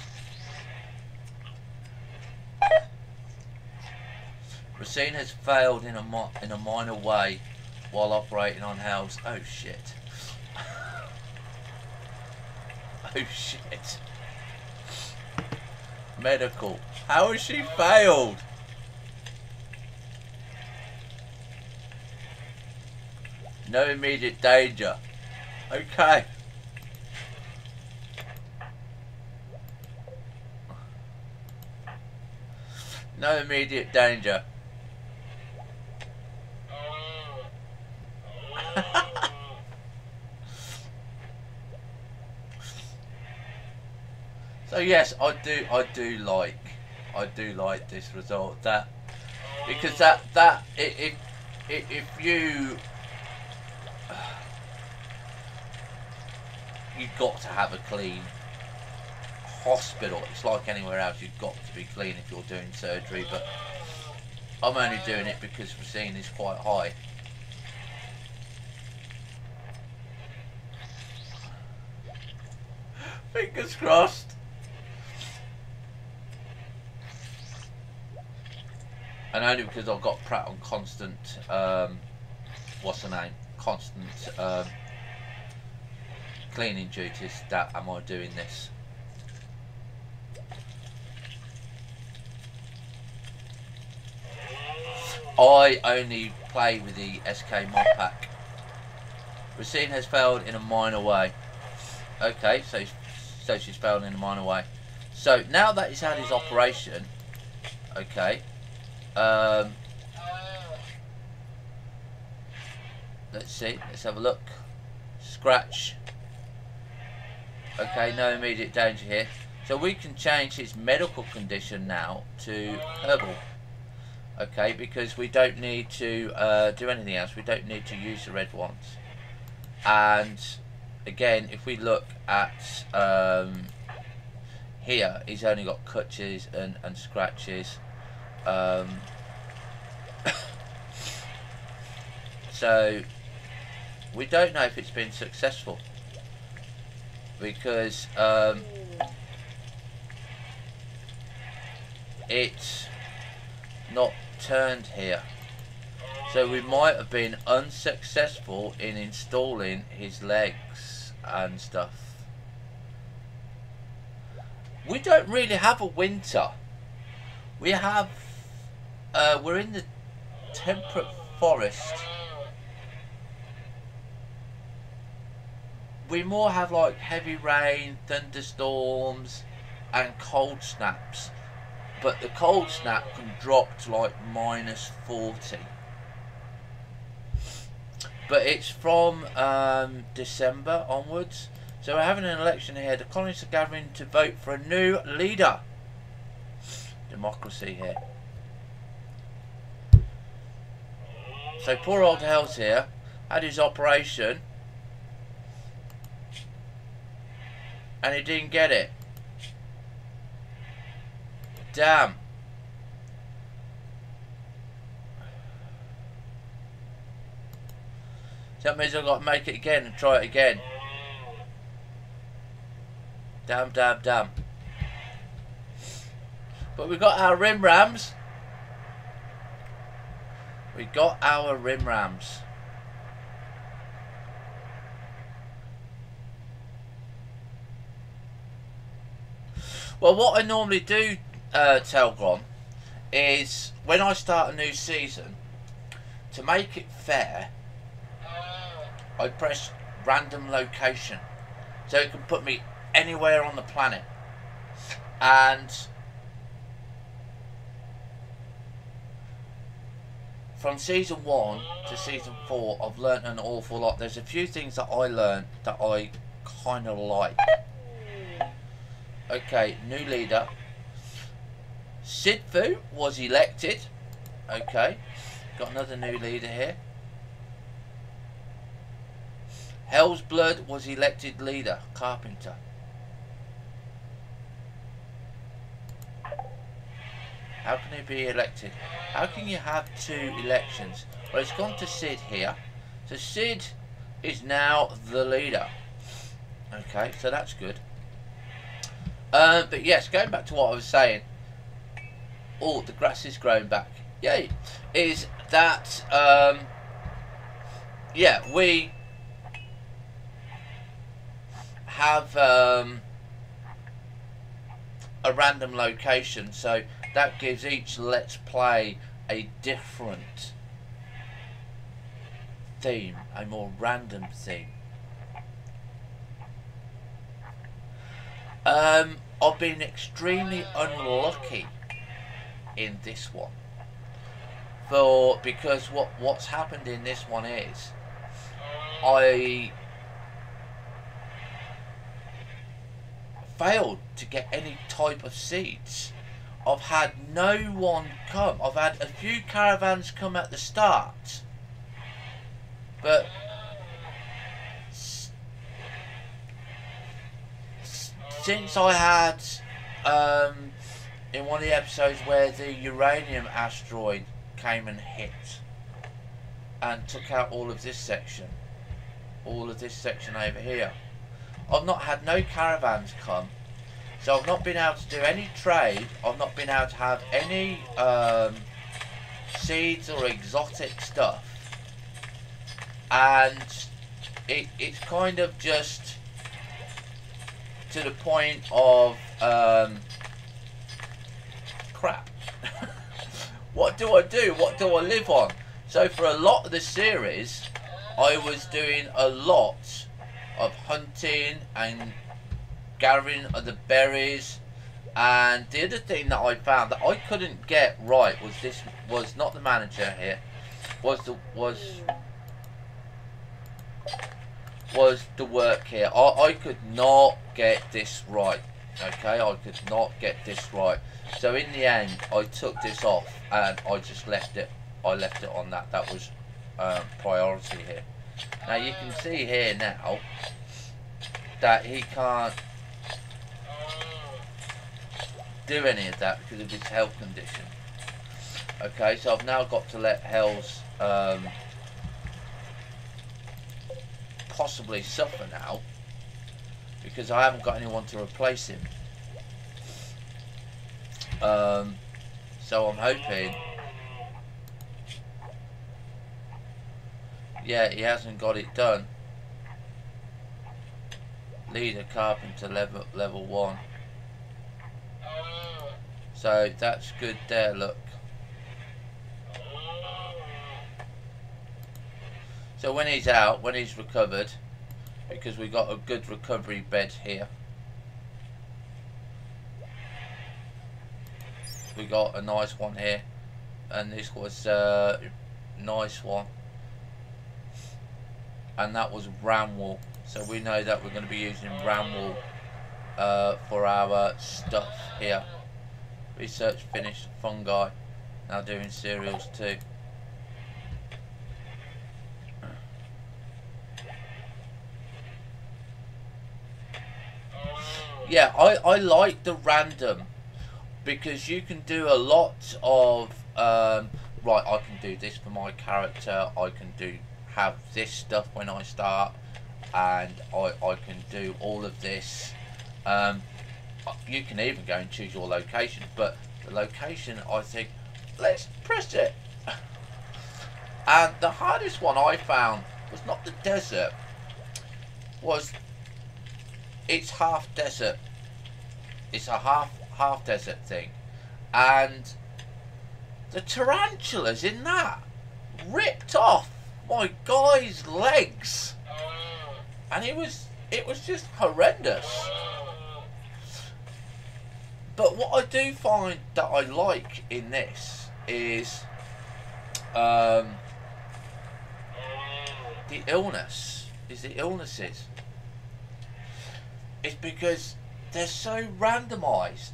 Racine has failed in a minor way while operating on Hells. Oh shit. Oh shit. Medical. How has she failed? No immediate danger. Okay. No immediate danger. So yes, I do like this result, that because if you've got to have a clean hospital. It's like anywhere else, you've got to be clean if you're doing surgery, but I'm only doing it because we're seeing this quite high. Fingers crossed. And only because I've got Pratt on constant, what's the name? Constant cleaning duties, that am I doing this. I only play with the SK mod pack. Racine has failed in a minor way. Okay, so she's failed in a minor way. So now that he's had his operation, okay, let's see, let's have a look. Scratch. Okay, no immediate danger here. So we can change his medical condition now to herbal. Okay, because we don't need to do anything else. We don't need to use the red ones. And again, if we look at here, he's only got cutches and scratches. So we don't know if it's been successful, because it's not turned here. So we might have been unsuccessful in installing his legs and stuff. We don't really have a winter. We have we're in the temperate forest. We more have like heavy rain, thunderstorms and cold snaps. But the cold snap can drop to like -40. But it's from December onwards. So we're having an election here. The colonists are gathering to vote for a new leader. Democracy here. So poor old Hell's here. Had his operation. And he didn't get it. Damn. So that means I've got to make it again and try it again. Damn, damn, damn. But we got our rim rams. We got our rim rams. Well, what I normally do, Telgron, is when I start a new season, to make it fair, I press random location, so it can put me anywhere on the planet. And from season 1 to season 4, I've learnt an awful lot. There's a few things that I learnt that I kind of like. Okay, new leader. Sidfu was elected. Okay, got another new leader here. Hell's Blood was elected leader. Carpenter. How can he be elected? How can you have 2 elections? Well, it's gone to Sid here. So Sid is now the leader. Okay, so that's good. But yes, going back to what I was saying. Oh, the grass is growing back. Yay! Is that yeah, we have a random location, so that gives each Let's Play a different theme, a more random theme. I've been extremely unlucky in this one, because what's happened in this one is I failed to get any type of seeds. I've had no one come. I've had a few caravans come at the start, but since I had in one of the episodes where the uranium asteroid came and hit and took out all of this section over here, I've not had no caravans come, so I've not been able to do any trade. I've not been able to have any seeds or exotic stuff, and it's kind of just to the point of crap. What do I do? What do I live on? So for a lot of the series, I was doing a lot of hunting and gathering of the berries, and the other thing that I found that I couldn't get right was not the manager here, was the work here. I could not get this right. Okay, I could not get this right. So in the end, I took this off and I just left it. I left it on that. That was priority here. Now you can see here now that he can't do any of that because of his health condition. Okay, so I've now got to let Hells possibly suffer now, because I haven't got anyone to replace him. So I'm hoping. Yeah, he hasn't got it done. Leader carpenter level 1. So that's good there, look. So when he's out, when he's recovered, because we got a good recovery bed here. We got a nice one here, and this was a nice one, and that was Ramwool. So we know that we're going to be using Ramwool for our stuff here. Research finished, fungi, now doing cereals too. Yeah, I like the random, because you can do a lot of right, I can do this for my character, I can have this stuff when I start, and I can do all of this. You can even go and choose your location, but the location, I think, let's press it. And the hardest one I found was not the desert, was it's half desert. It's a half desert thing, and the tarantulas in that ripped off my guy's legs, and it was just horrendous. But what I do find that I like in this is the illnesses. It's because they're so randomised.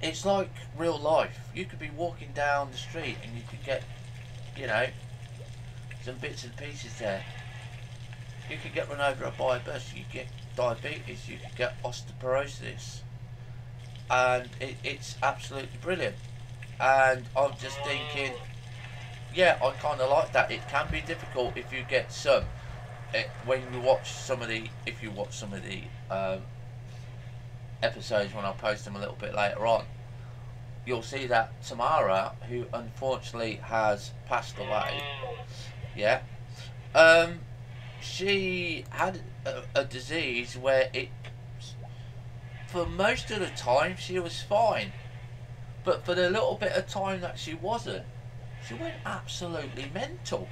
It's like real life. You could be walking down the street and you could get, you know, some bits and pieces there. You could get run over by a bus. You could get diabetes. You could get osteoporosis. And it's absolutely brilliant. And I'm just thinking, yeah, I kind of like that. It can be difficult if you get some. When you watch some of the, if you watch some of the episodes when I post them a little bit later on, you'll see that Tamara, who unfortunately has passed away, yeah, she had a disease where it, for most of the time she was fine, but for the little bit of time that she wasn't, she went absolutely mental.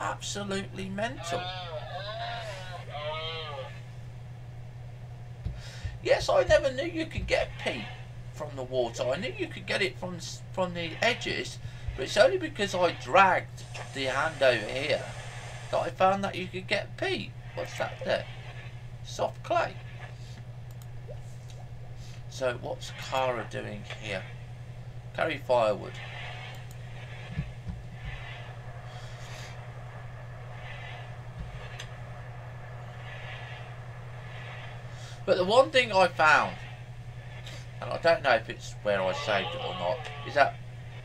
Absolutely mental. Yes, I never knew you could get peat from the water. I knew you could get it from the edges, but it's only because I dragged the hand over here that I found that you could get peat. What's that there? Soft clay. So what's Kara doing here? Carry firewood. But the one thing I found, and I don't know if it's where I saved it or not, is that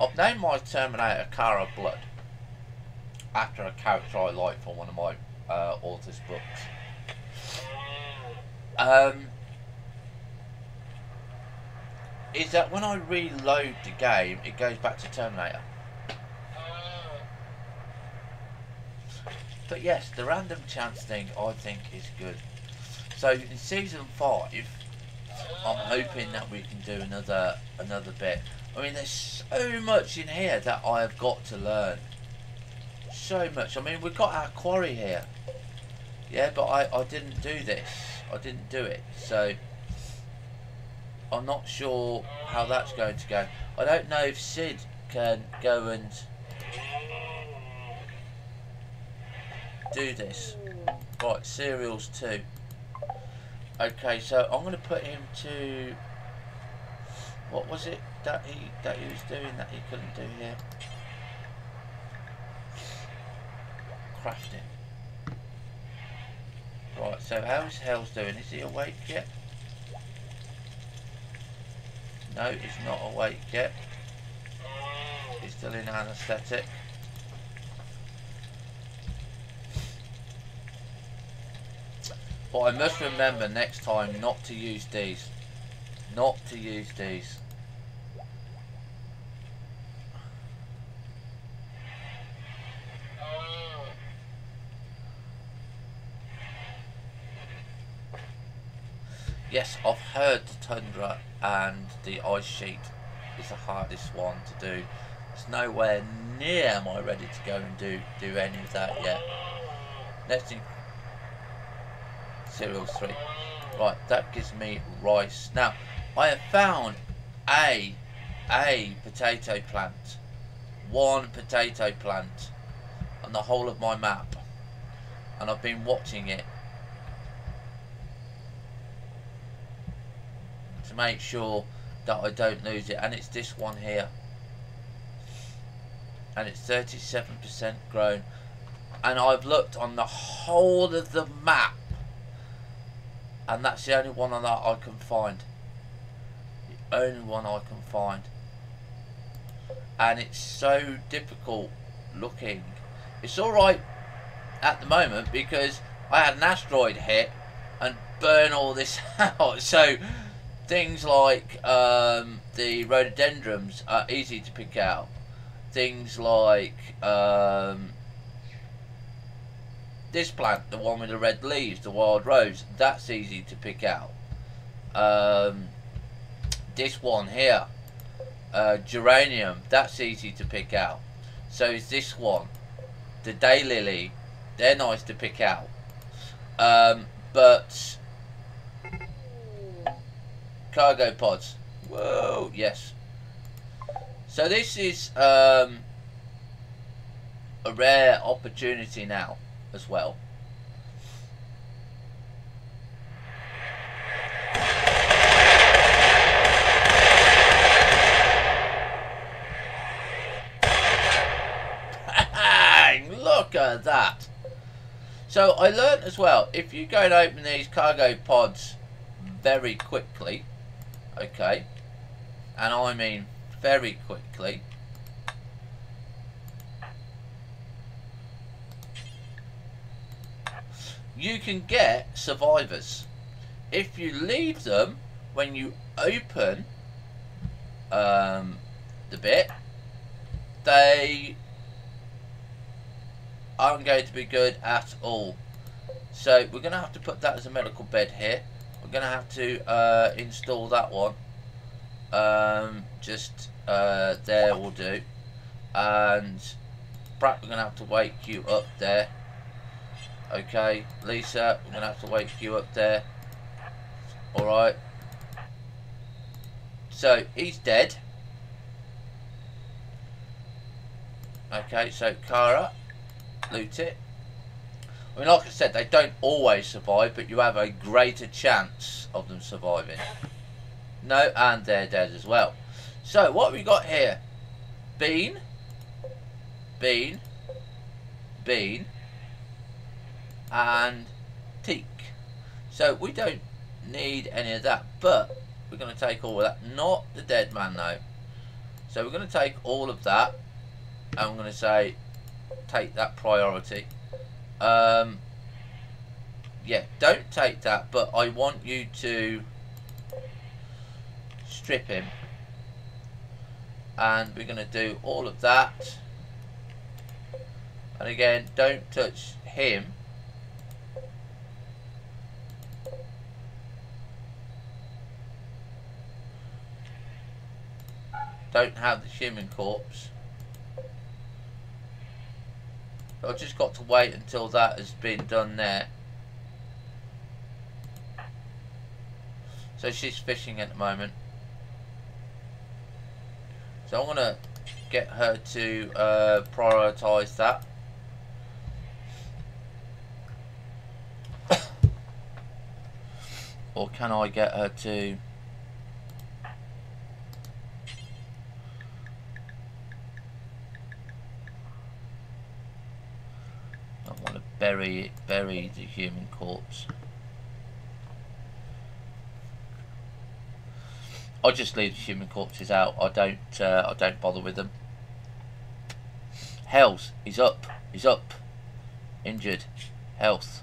I've named my Terminator Kara Blood after a character I like from one of my author's books. Is that when I reload the game, it goes back to Terminator. But yes, the random chance thing I think is good. So in season 5, I'm hoping that we can do another bit. I mean, there's so much in here that I have got to learn. So much. I mean, we've got our quarry here. Yeah, but I didn't do this. I didn't do it. So I'm not sure how that's going to go. I don't know if Sid can go and do this. Right, cereals too. Okay, so I'm going to put him to, what was it that he was doing that he couldn't do here? Crafting. Right, so how's Hell's doing? Is he awake yet? No, he's not awake yet. He's still in anaesthetic. But I must remember next time not to use these. Not to use these. Yes, I've heard the tundra and the ice sheet is the hardest one to do. It's nowhere near am I ready to go and do any of that yet. Next thing, cereals 3. Right, that gives me rice. Now, I have found a potato plant. One potato plant on the whole of my map. And I've been watching it to make sure that I don't lose it. And it's this one here. And it's 37% grown. And I've looked on the whole of the map, and that's the only one that I can find. The only one I can find. And it's so difficult looking. It's alright at the moment because I had an asteroid hit and burn all this out. So things like the rhododendrons are easy to pick out. Things like this plant, the one with the red leaves, the wild rose, that's easy to pick out. This one here, geranium, that's easy to pick out. So is this one, the daylily, they're nice to pick out. But cargo pods, whoa, yes. So this is a rare opportunity now as well. Look at that. So I learnt as well, if you go and open these cargo pods very quickly, okay, and I mean very quickly, you can get survivors. If you leave them when you open the bit, they aren't going to be good at all. So we're going to have to put that as a medical bed here. We're going to have to install that one. Just there will do. And Pratt, we're going to have to wake you up there. Okay, Lisa, we're going to have to wake you up there. Alright. So, he's dead. Okay, so Cara, loot it. I mean, like I said, they don't always survive, but you have a greater chance of them surviving. No, and they're dead as well. So, what have we got here? Bean. Bean. Bean. And teak. So, we don't need any of that, but we're going to take all of that. Not the dead man, though. So, we're going to take all of that, and I'm going to say, take that priority. Yeah, don't take that, but I want you to strip him. And we're going to do all of that. And again, don't touch him. Don't have the human corpse. I've just got to wait until that has been done there. So she's fishing at the moment. So I'm going to get her to prioritise that. Or can I get her to... I want to bury the human corpse. I just leave the human corpses out. I don't bother with them. Health, he's up. He's up. Injured. Health.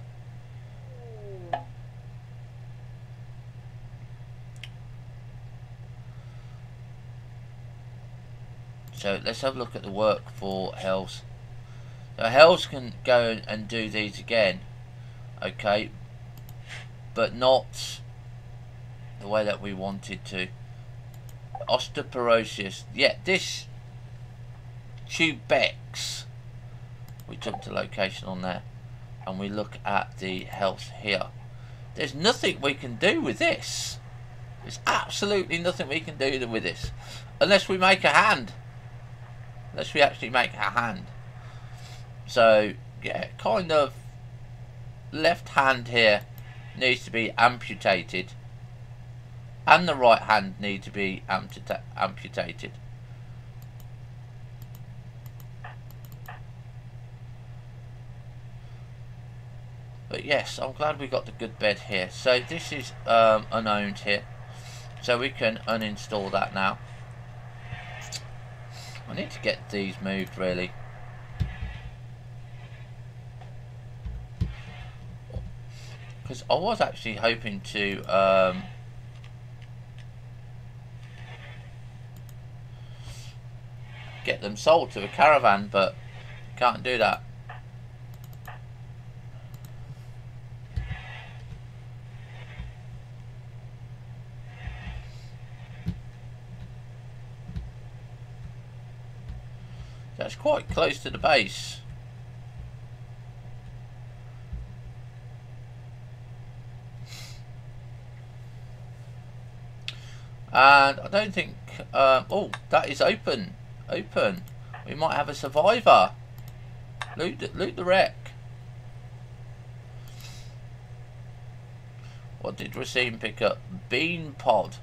So let's have a look at the work for Hells. So Hells can go and do these again, okay, but not the way that we wanted to. Osteoporosis, yeah, this Tubex. We jump to location on there, and we look at the health here. There's nothing we can do with this. There's absolutely nothing we can do with this, unless we make a hand. Unless we actually make a hand. So, yeah, kind of left hand here needs to be amputated. And the right hand needs to be amputated. But yes, I'm glad we got the good bed here. So this is unowned here. So we can uninstall that now. I need to get these moved, really. Because I was actually hoping to get them sold to a caravan, but can't do that. That's quite close to the base. And I don't think... oh, that is open. Open. We might have a survivor. Loot the wreck. What did Racine pick up? Bean pod.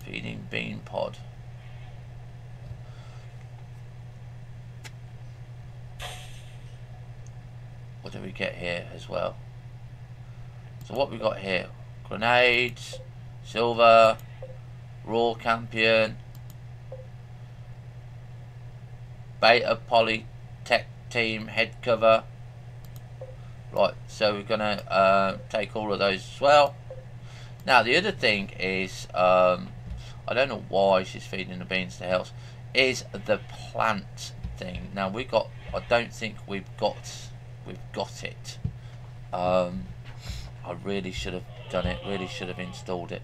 Feeding bean pod. What do we get here as well? So what we got here? Grenades, silver, raw campion, beta polytech team head cover. Right, so we're gonna take all of those as well. Now the other thing is, I don't know why she's feeding the beans to health, is the plant thing. Now we got, I don't think we've got we've got it. I really should have done it, really should have installed it.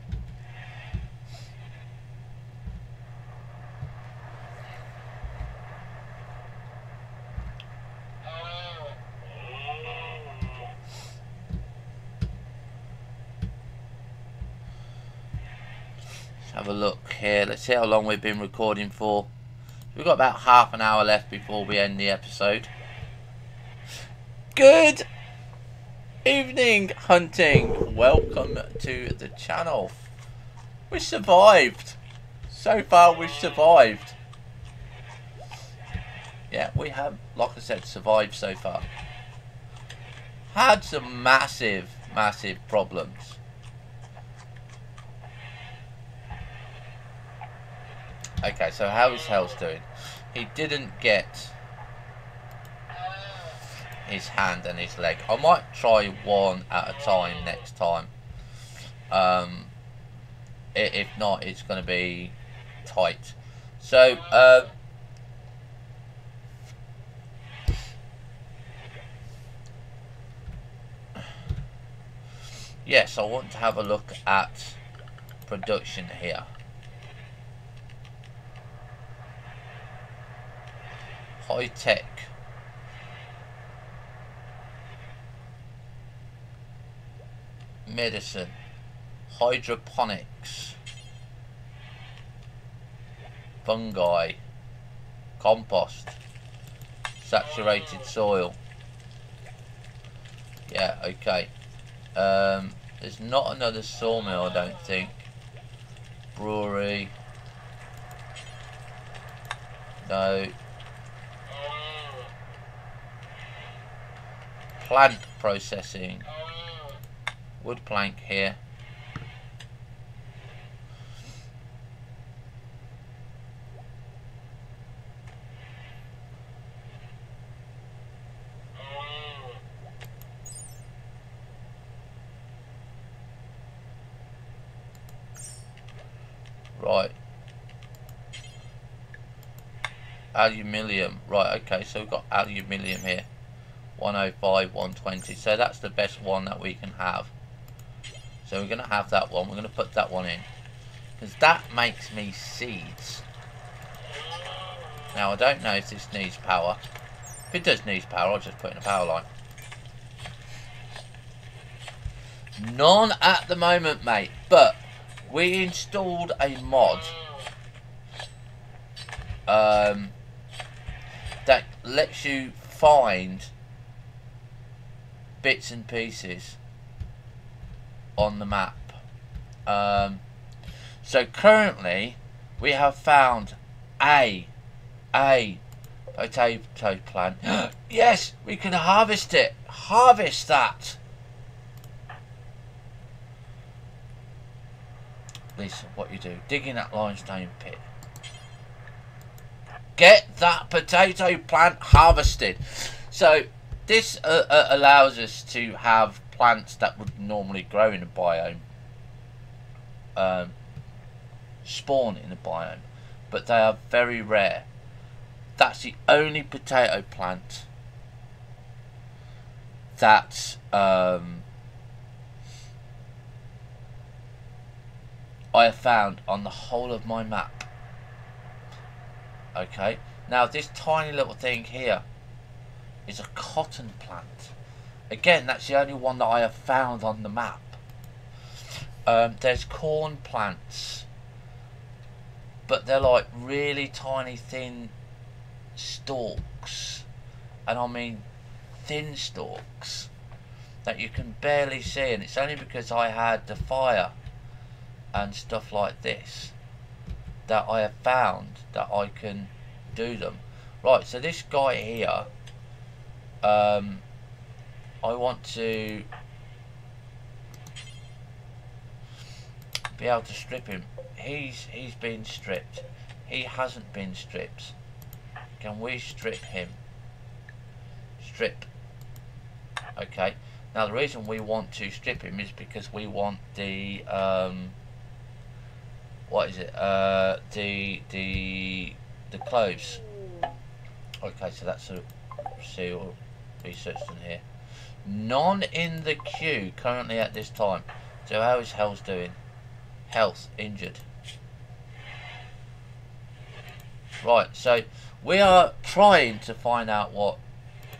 Let's have a look here. Let's see how long we've been recording for. We've got about half an hour left before we end the episode. Good evening, hunting. Welcome to the channel. We survived. So far we've survived. Yeah, we have, like I said, survived so far. Had some massive problems. Okay, so how is Hells doing? He didn't get his hand and his leg. I might try one at a time next time. If not, it's going to be tight. So, yes, I want to have a look at production here. High tech. Medicine. Hydroponics. Fungi. Compost. Saturated soil. Yeah, okay. There's not another sawmill, I don't think. Brewery. No. Plant processing. Wood plank here. Right. Aluminium. Right, okay, so we've got aluminium here. 105, 120. So that's the best one that we can have. So we're going to have that one. We're going to put that one in. Because that makes me seeds. Now, I don't know if this needs power. If it does need power, I'll just put in a power line. None at the moment, mate. But we installed a mod that lets you find bits and pieces on the map. So currently we have found a potato plant. Yes, we can harvest it. Harvest that. Lisa, what you do? Dig in that limestone pit. Get that potato plant harvested. So this allows us to have plants that would normally grow in a biome spawn in a biome, but they are very rare. That's the only potato plant that I have found on the whole of my map. Okay, now this tiny little thing here is a cotton plant. Again, that's the only one that I have found on the map. There's corn plants, but they're like really tiny thin stalks, and I mean thin stalks that you can barely see, and it's only because I had the fire and stuff like this that I have found that I can do them. Right, so this guy here, I want to be able to strip him. He's been stripped. He hasn't been stripped. Can we strip him? Strip. Okay. Now the reason we want to strip him is because we want the what is it? The clothes. Okay, so that's a seal. researched in here. None in the queue currently at this time. So how is Health doing? Health, injured. Right, so we are trying to find out what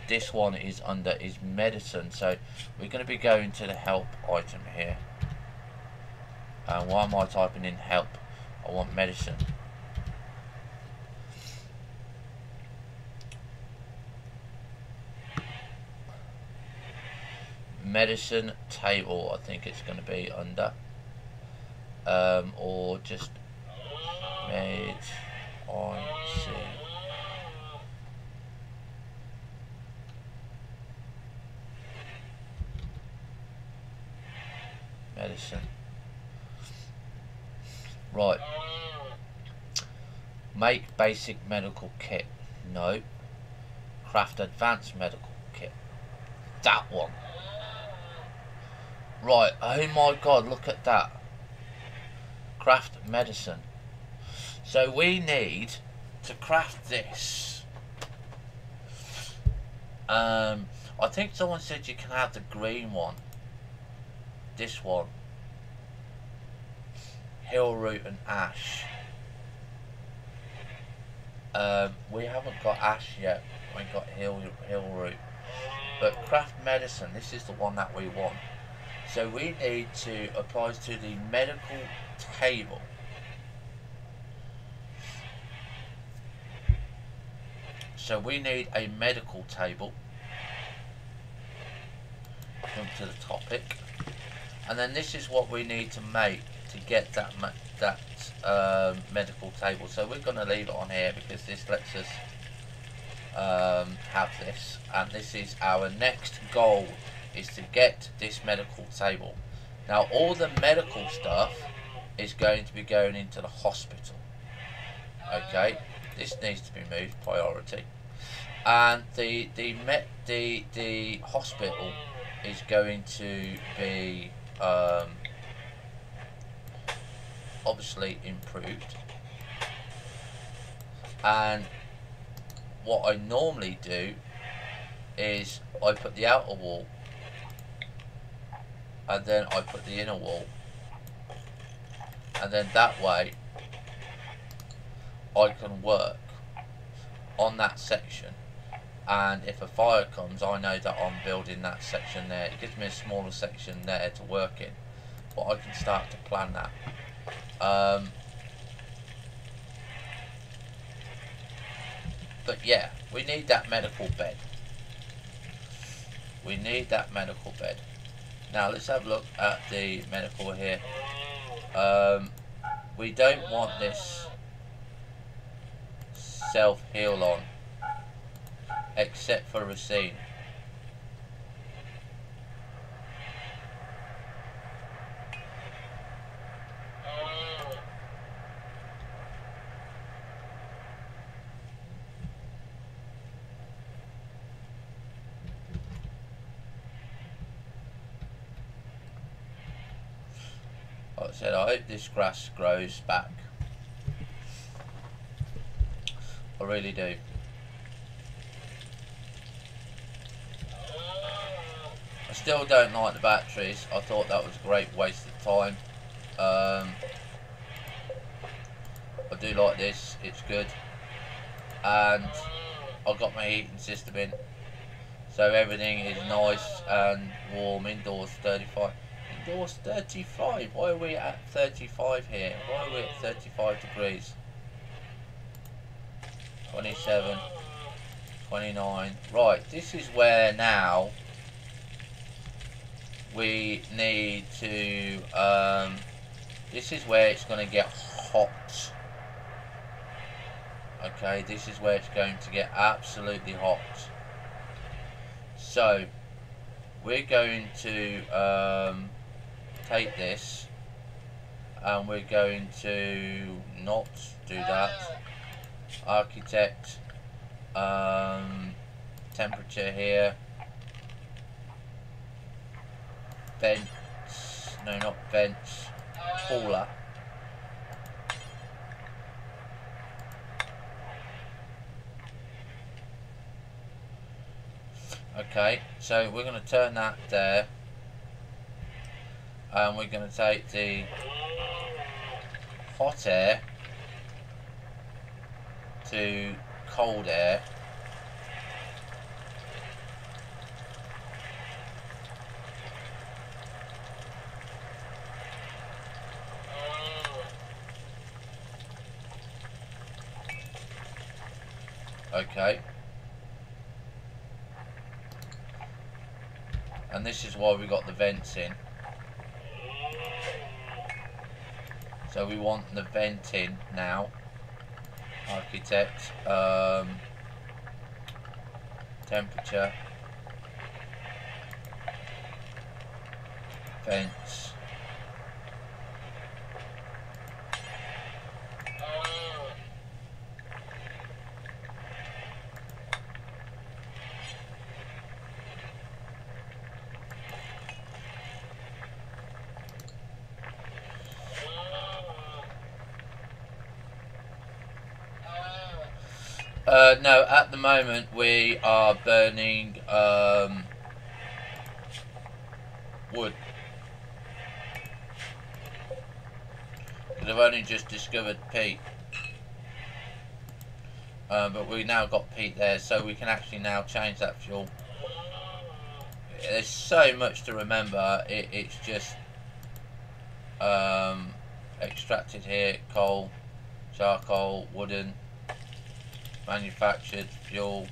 this one is under, is medicine. So we're going to be going to the help item here. And why am I typing in help? I want medicine. Medicine table, I think it's going to be under. Or just med on C. Medicine. Right. Make basic medical kit. No. Craft advanced medical kit. That one. Right. Oh my god, look at that. Craft medicine. So we need to craft this. I think someone said you can have the green one. This one. Hill root and ash. We haven't got ash yet. We got hill root. But craft medicine, this is the one that we want. So we need to apply to the medical table. So we need a medical table. Jump to the topic. And then this is what we need to make to get that medical table. So we're going to leave it on here because this lets us have this. And this is our next goal, is to get this medical table. Now all the medical stuff is going to be going into the hospital. Okay, this needs to be moved, priority. And the hospital is going to be obviously improved. And what I normally do is I put the outer wall and then I put the inner wall, and then that way I can work on that section, and if a fire comes I know that I'm building that section there. It gives me a smaller section there to work in, but I can start to plan that. But yeah, we need that medical bed. We need that medical bed. Now let's have a look at the medical here. We don't want this self-heal on, except for Racine. Like I said, I hope this grass grows back. I really do. I still don't like the batteries. I thought that was a great waste of time. I do like this, it's good. And I've got my heating system in, so everything is nice and warm. Indoors 35. Indoors 35. Why are we at 35 here? Why are we at 35 degrees? 27, 29. Right, this is where now we need to, this is where it's going to get hot. Okay, this is where it's going to get absolutely hot. So we're going to take this and we're going to not do that. Architect, temperature here, vents, no not vents, cooler. Okay, so we're going to turn that there, and we're going to take the hot air to cold air. Okay, and this is why we got the vents in. So we want the vent in now. Architect, temperature, vents. No, at the moment we are burning wood. Because I've only just discovered peat. But we now got peat there, so we can actually now change that fuel. There's so much to remember. It's just extracted here, coal, charcoal, wooden, manufactured, fuel.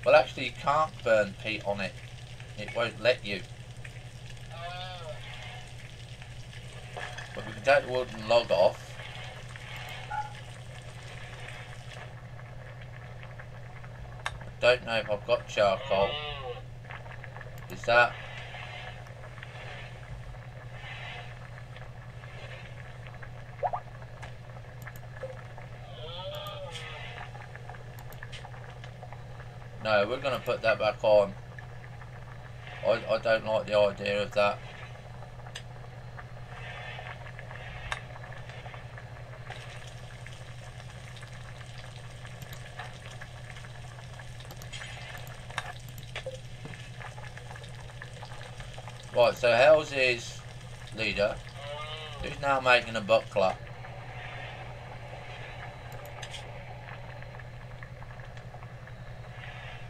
Well, actually you can't burn peat on it. It won't let you. But we can take the wooden log off. Don't know if I've got charcoal. Is that? No, we're going to put that back on. I don't like the idea of that. Right, so Hells is leader, who's now making a buckler.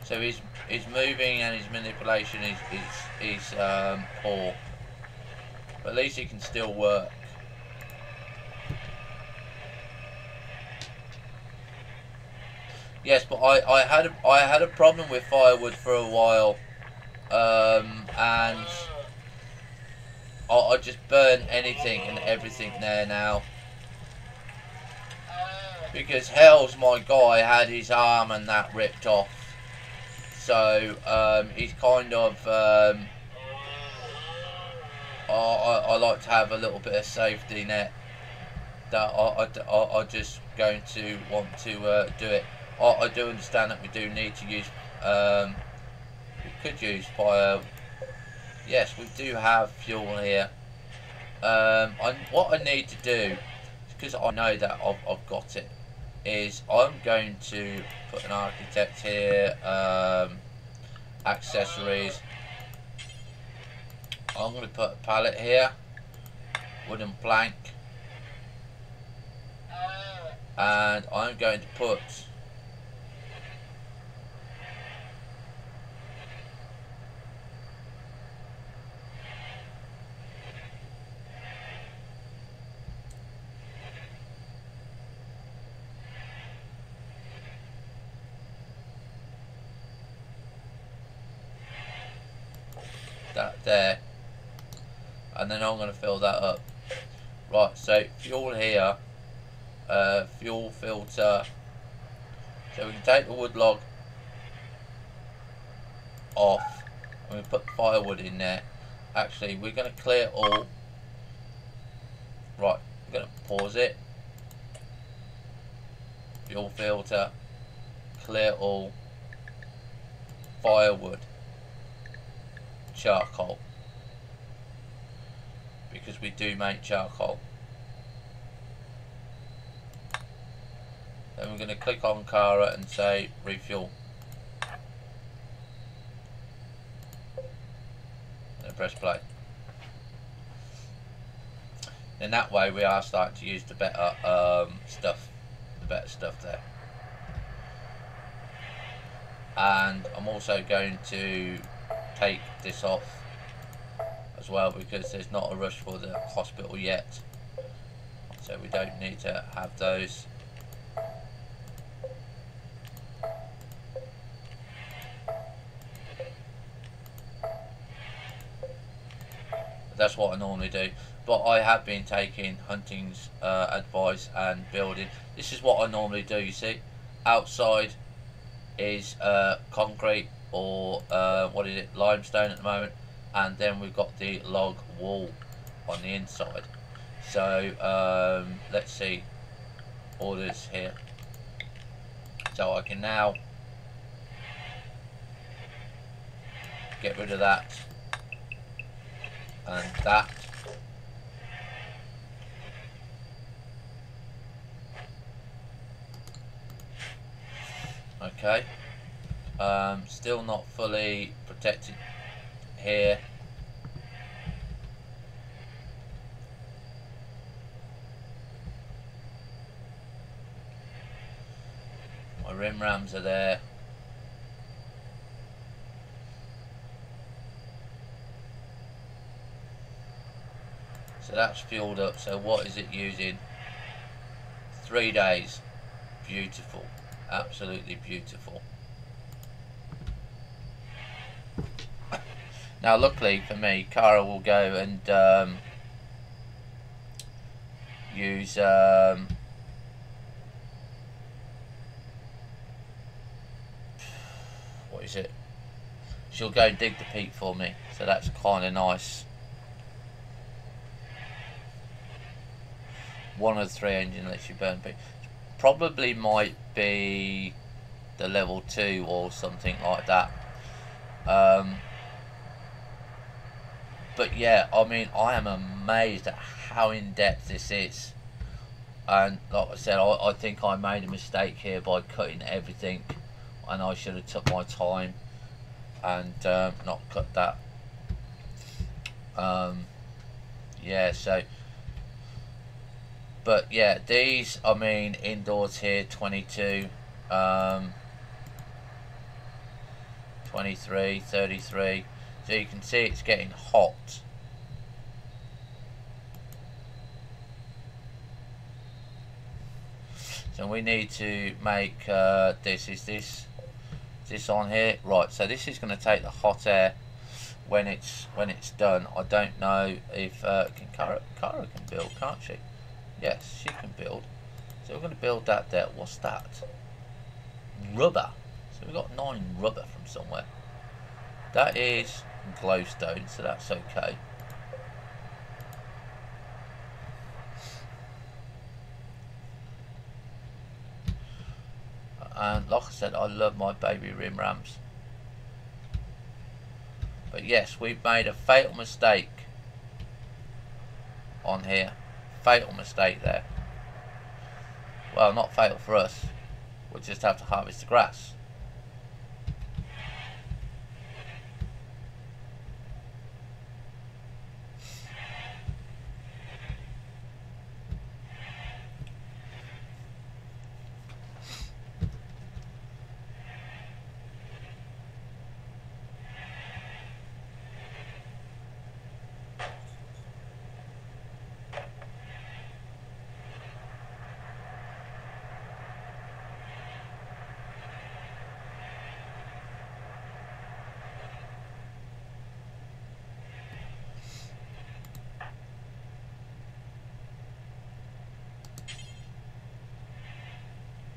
So his moving and his manipulation is poor, but at least he can still work. Yes, but I had a problem with firewood for a while, and I just burn anything and everything there now. Because Hells, my guy, had his arm and that ripped off. So he's kind of I like to have a little bit of safety net that I just going to want to do it. I do understand that we do need to use we could use fire. Yes, we do have fuel here. What I need to do, because I know that I've got it, is I'm going to put an architect here, accessories. I'm going to put a pallet here, wooden plank, and I'm going to put that there, and then I'm going to fill that up. Right, so fuel here, fuel filter. So we can take the wood log off and we put firewood in there. Actually, we're going to clear all. Right, we're going to pause it. Fuel filter, clear all, firewood, charcoal, because we do make charcoal. Then we're going to click on Cara and say refuel. and press play. In that way we are starting to use the better stuff, there. And I'm also going to take this off as well, because there's not a rush for the hospital yet, so we don't need to have those. That's what I normally do, but I have been taking Hunting's advice and building. This is what I normally do. You see, outside is concrete, or what is it, limestone at the moment, and then we've got the log wall on the inside. So let's see, orders here. So I can now get rid of that and that. Okay, still not fully protected here. My rim rams are there. So that's fueled up. So what is it using? 3 days. Beautiful. Absolutely beautiful. Now luckily for me, Cara will go and use what is it? She'll go dig the peat for me, so that's kind of nice. One of the 3 engine lets you burn peat. Probably might be the level 2 or something like that. But yeah, I mean, I am amazed at how in depth this is. And like I said, I think I made a mistake here by cutting everything, and I should have took my time and not cut that. Yeah, so, but yeah, these, I mean, indoors here 22, 23, 33. So you can see it's getting hot. So we need to make this. Is this on here? Right. So this is going to take the hot air when it's done. I don't know if Cara can build, can't she? Yes, she can build. So we're going to build that there. What's that? Rubber. So we've got 9 rubber from somewhere. That is glowstone, so that's okay. And like I said, I love my baby rim rams. But yes, we've made a fatal mistake on here. Fatal mistake there. Well, not fatal for us. We'll just have to harvest the grass.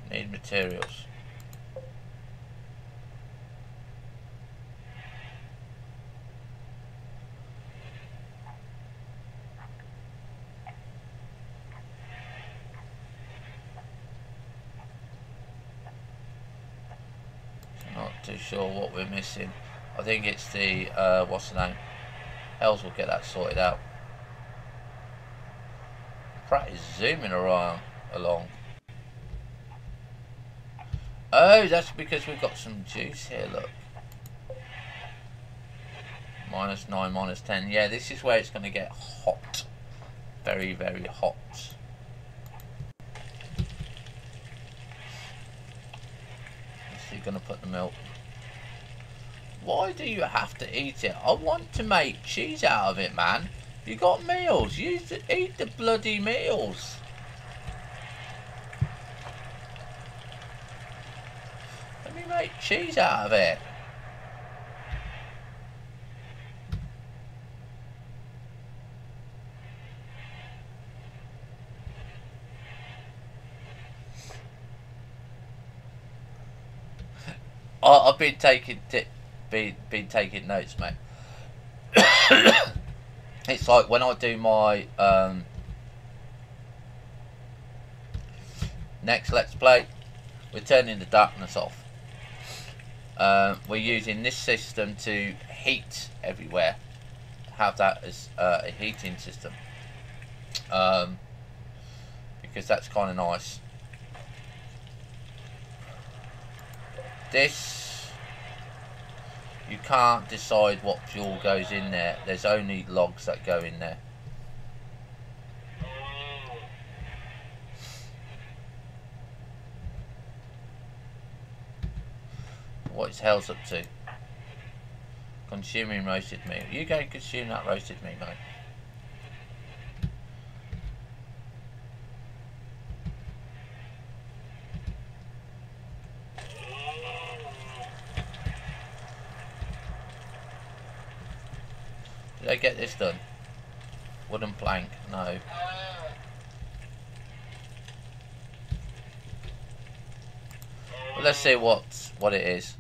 Need materials. Not too sure what we're missing. I think it's the what's the name? Els will get that sorted out. Pratt is zooming around along. Oh, that's because we've got some juice here, look. -9, -10. Yeah, this is where it's going to get hot. Very, very hot. You're going to put the milk. Why do you have to eat it? I want to make cheese out of it, man. You got meals. Eat the bloody meals. Let me make cheese out of it. I've been taking notes, mate. It's like when I do my next Let's Play, we're turning the darkness off. We're using this system to heat everywhere. Have that as a heating system, because that's kind of nice. This, you can't decide what fuel goes in there. There's only logs that go in there. What is hell's up to? Consuming roasted meat. You go and consume that roasted meat, mate. Did I get this done? Wooden plank, no. Well, let's see what it is.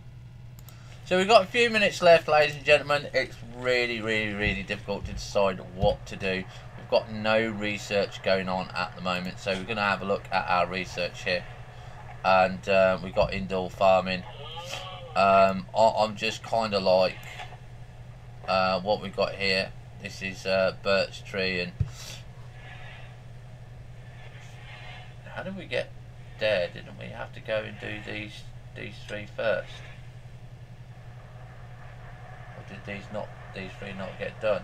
So we've got a few minutes left, ladies and gentlemen. It's really difficult to decide what to do. We've got no research going on at the moment, so we're going to have a look at our research here. And we've got indoor farming. I'm just kind of like what we've got here. This is birch tree, and how did we get there? Didn't we have to go and do these three first? Or did these three not get done?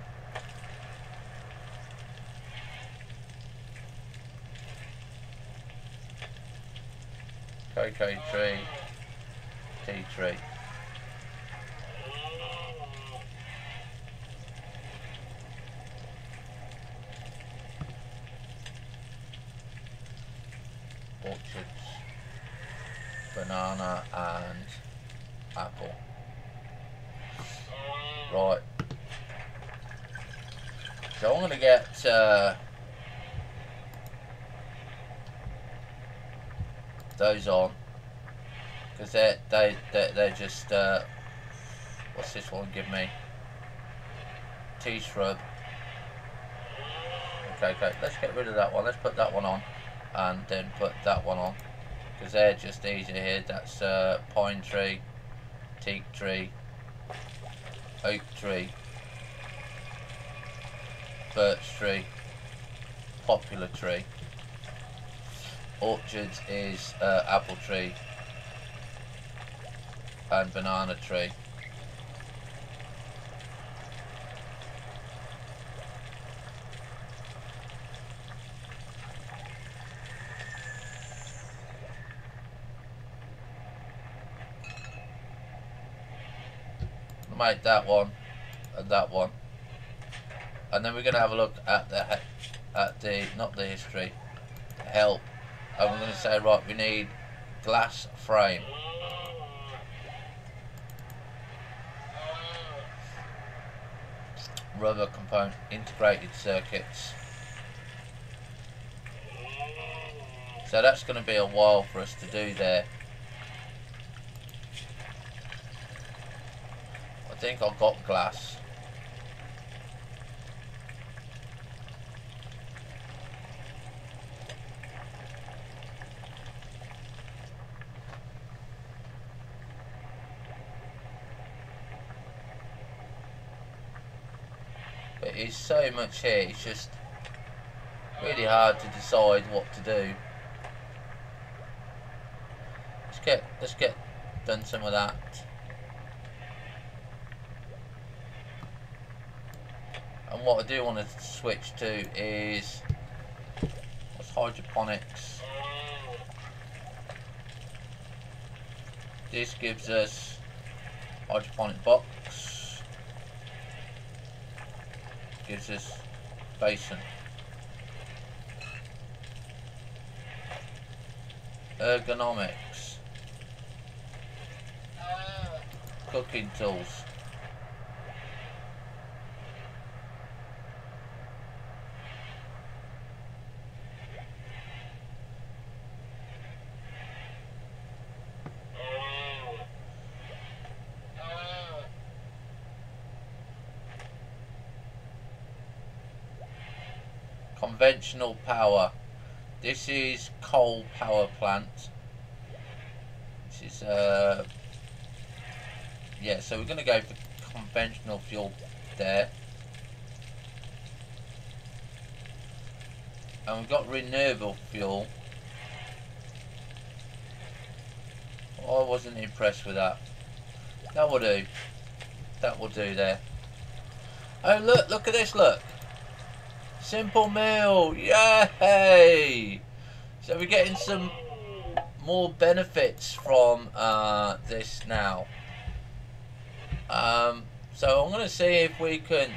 Cocoa tree, tea tree. Orchards, banana and apple. Right. So I'm going to get those on, because they're just what's this one give me? Tea shrub. Okay, let's get rid of that one. Let's put that one on, and then put that one on, because they're just easier here. That's pine tree, teak tree, oak tree, birch tree, poplar tree. Orchards is apple tree and banana tree. Make that one and that one, and then we're going to have a look at the not the history, help, and we're going to say, right, we need glass frame, rubber component, integrated circuits. So that's going to be a while for us to do there. I think I've got glass. But it's so much here, it's just really hard to decide what to do. Let's get done some of that. And what I do want to switch to is what's hydroponics. This gives us hydroponic box, gives us basin. Ergonomics, cooking tools, conventional power. This is coal power plant. This is yeah, so we're going to go for conventional fuel there. And we've got renewable fuel. I wasn't impressed with that. That will do. That will do there. Oh look, look at this, look. Simple meal, yay! So we're getting some more benefits from this now. So I'm going to see if we can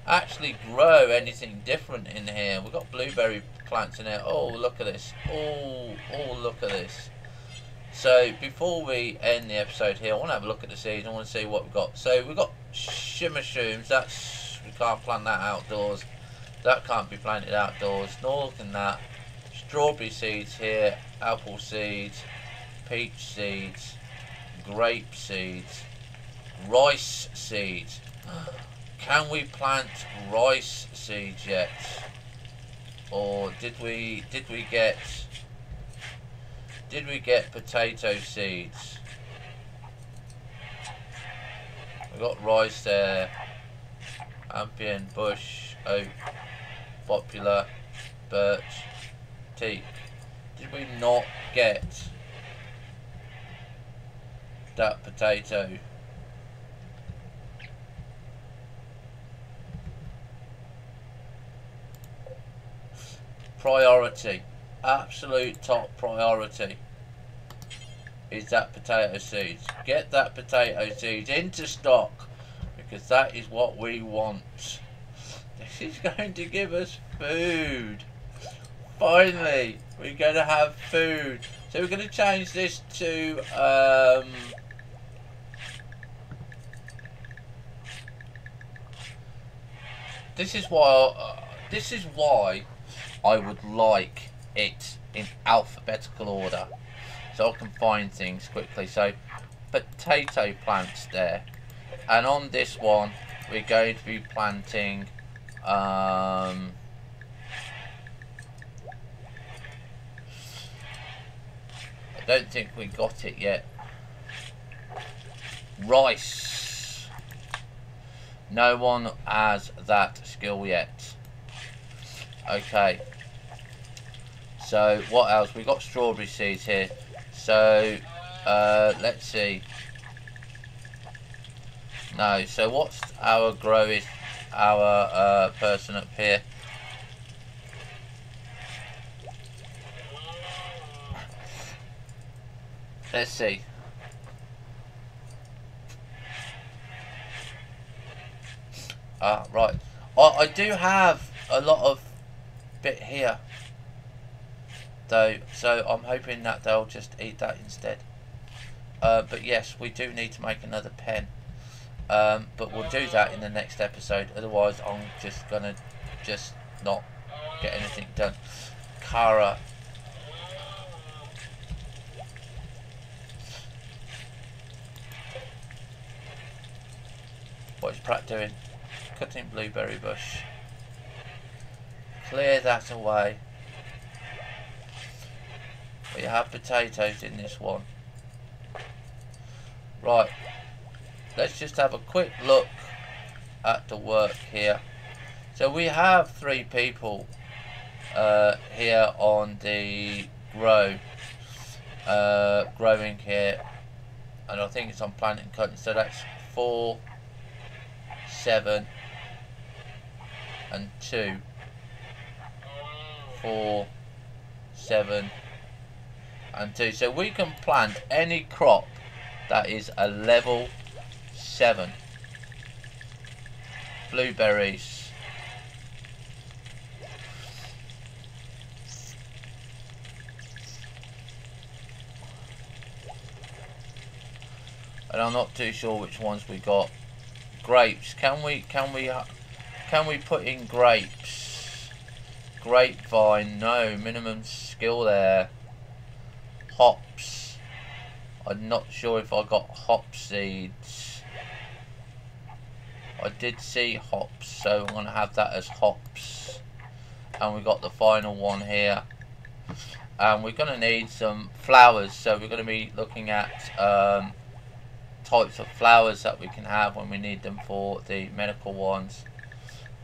actually grow anything different in here. We've got blueberry plants in here. Oh, look at this. Oh, look at this. So before we end the episode here, I want to have a look at the seeds. I want to see what we've got. So we've got shimmer shrooms. That's, we can't plant that outdoors. That can't be planted outdoors. Nor can that. Strawberry seeds here. Apple seeds. Peach seeds. Grape seeds. Rice seeds. Can we plant rice seeds yet? Or did we get potato seeds? We've got rice there. Ampion, bush, oak, poplar, birch, teak. Did we not get that potato? Priority, absolute top priority is that potato seeds. Get that potato seeds into stock, because that is what we want. This is going to give us food. Finally, we're going to have food. So we're going to change this to this is why I would like it in alphabetical order, so I can find things quickly. So potato plants there, and on this one we're going to be planting I don't think we got it yet. Rice. No one has that skill yet. Okay. So what else? We've got strawberry seeds here. So let's see. No. So what's our grow is our person up here? Let's see. Right. I do have a lot of bit here, though, so I'm hoping that they'll just eat that instead. But yes, we do need to make another pen. But we'll do that in the next episode. Otherwise, I'm just gonna not get anything done. Kara. What is Pratt doing? Cutting blueberry bush. Clear that away. We have potatoes in this one. Right. Let's just have a quick look at the work here. So we have 3 people here on the growing here, and I think it's on planting and cutting. So that's 4, 7, and 2, 4, 7 and 2. So we can plant any crop that is a level 7. Blueberries. And I'm not too sure which ones we got. Grapes. Can we put in grapes? Grapevine. No. Minimum skill there. Hops. I'm not sure if I got hop seeds. I did see hops, so I'm going to have that as hops. And we got the final one here. And we're going to need some flowers, so we're going to be looking at types of flowers that we can have when we need them for the medical ones.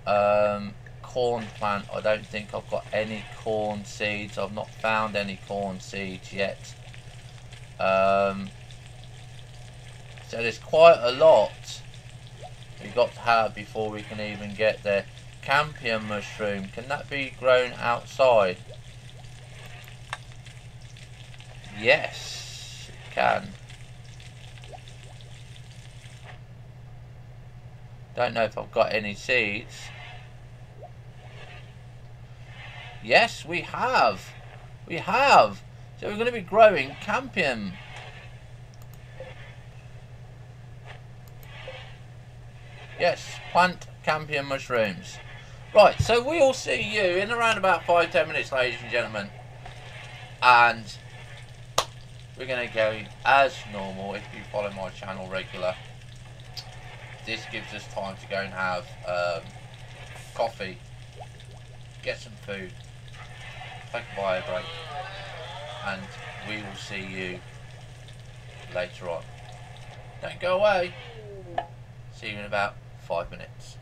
Corn plant, I don't think I've got any corn seeds. I've not found any corn seeds yet. So there's quite a lot we've got to have before we can even get there. Campion mushroom, can that be grown outside? Yes, it can. Don't know if I've got any seeds. Yes, we have. We have. So we're going to be growing campion. Yes, plant campion mushrooms. Right, so we'll see you in around about 5-10 minutes, ladies and gentlemen. And we're going to go as normal if you follow my channel regular. This gives us time to go and have coffee, get some food, take a bio break, and we will see you later on. Don't go away. See you in about 5 minutes.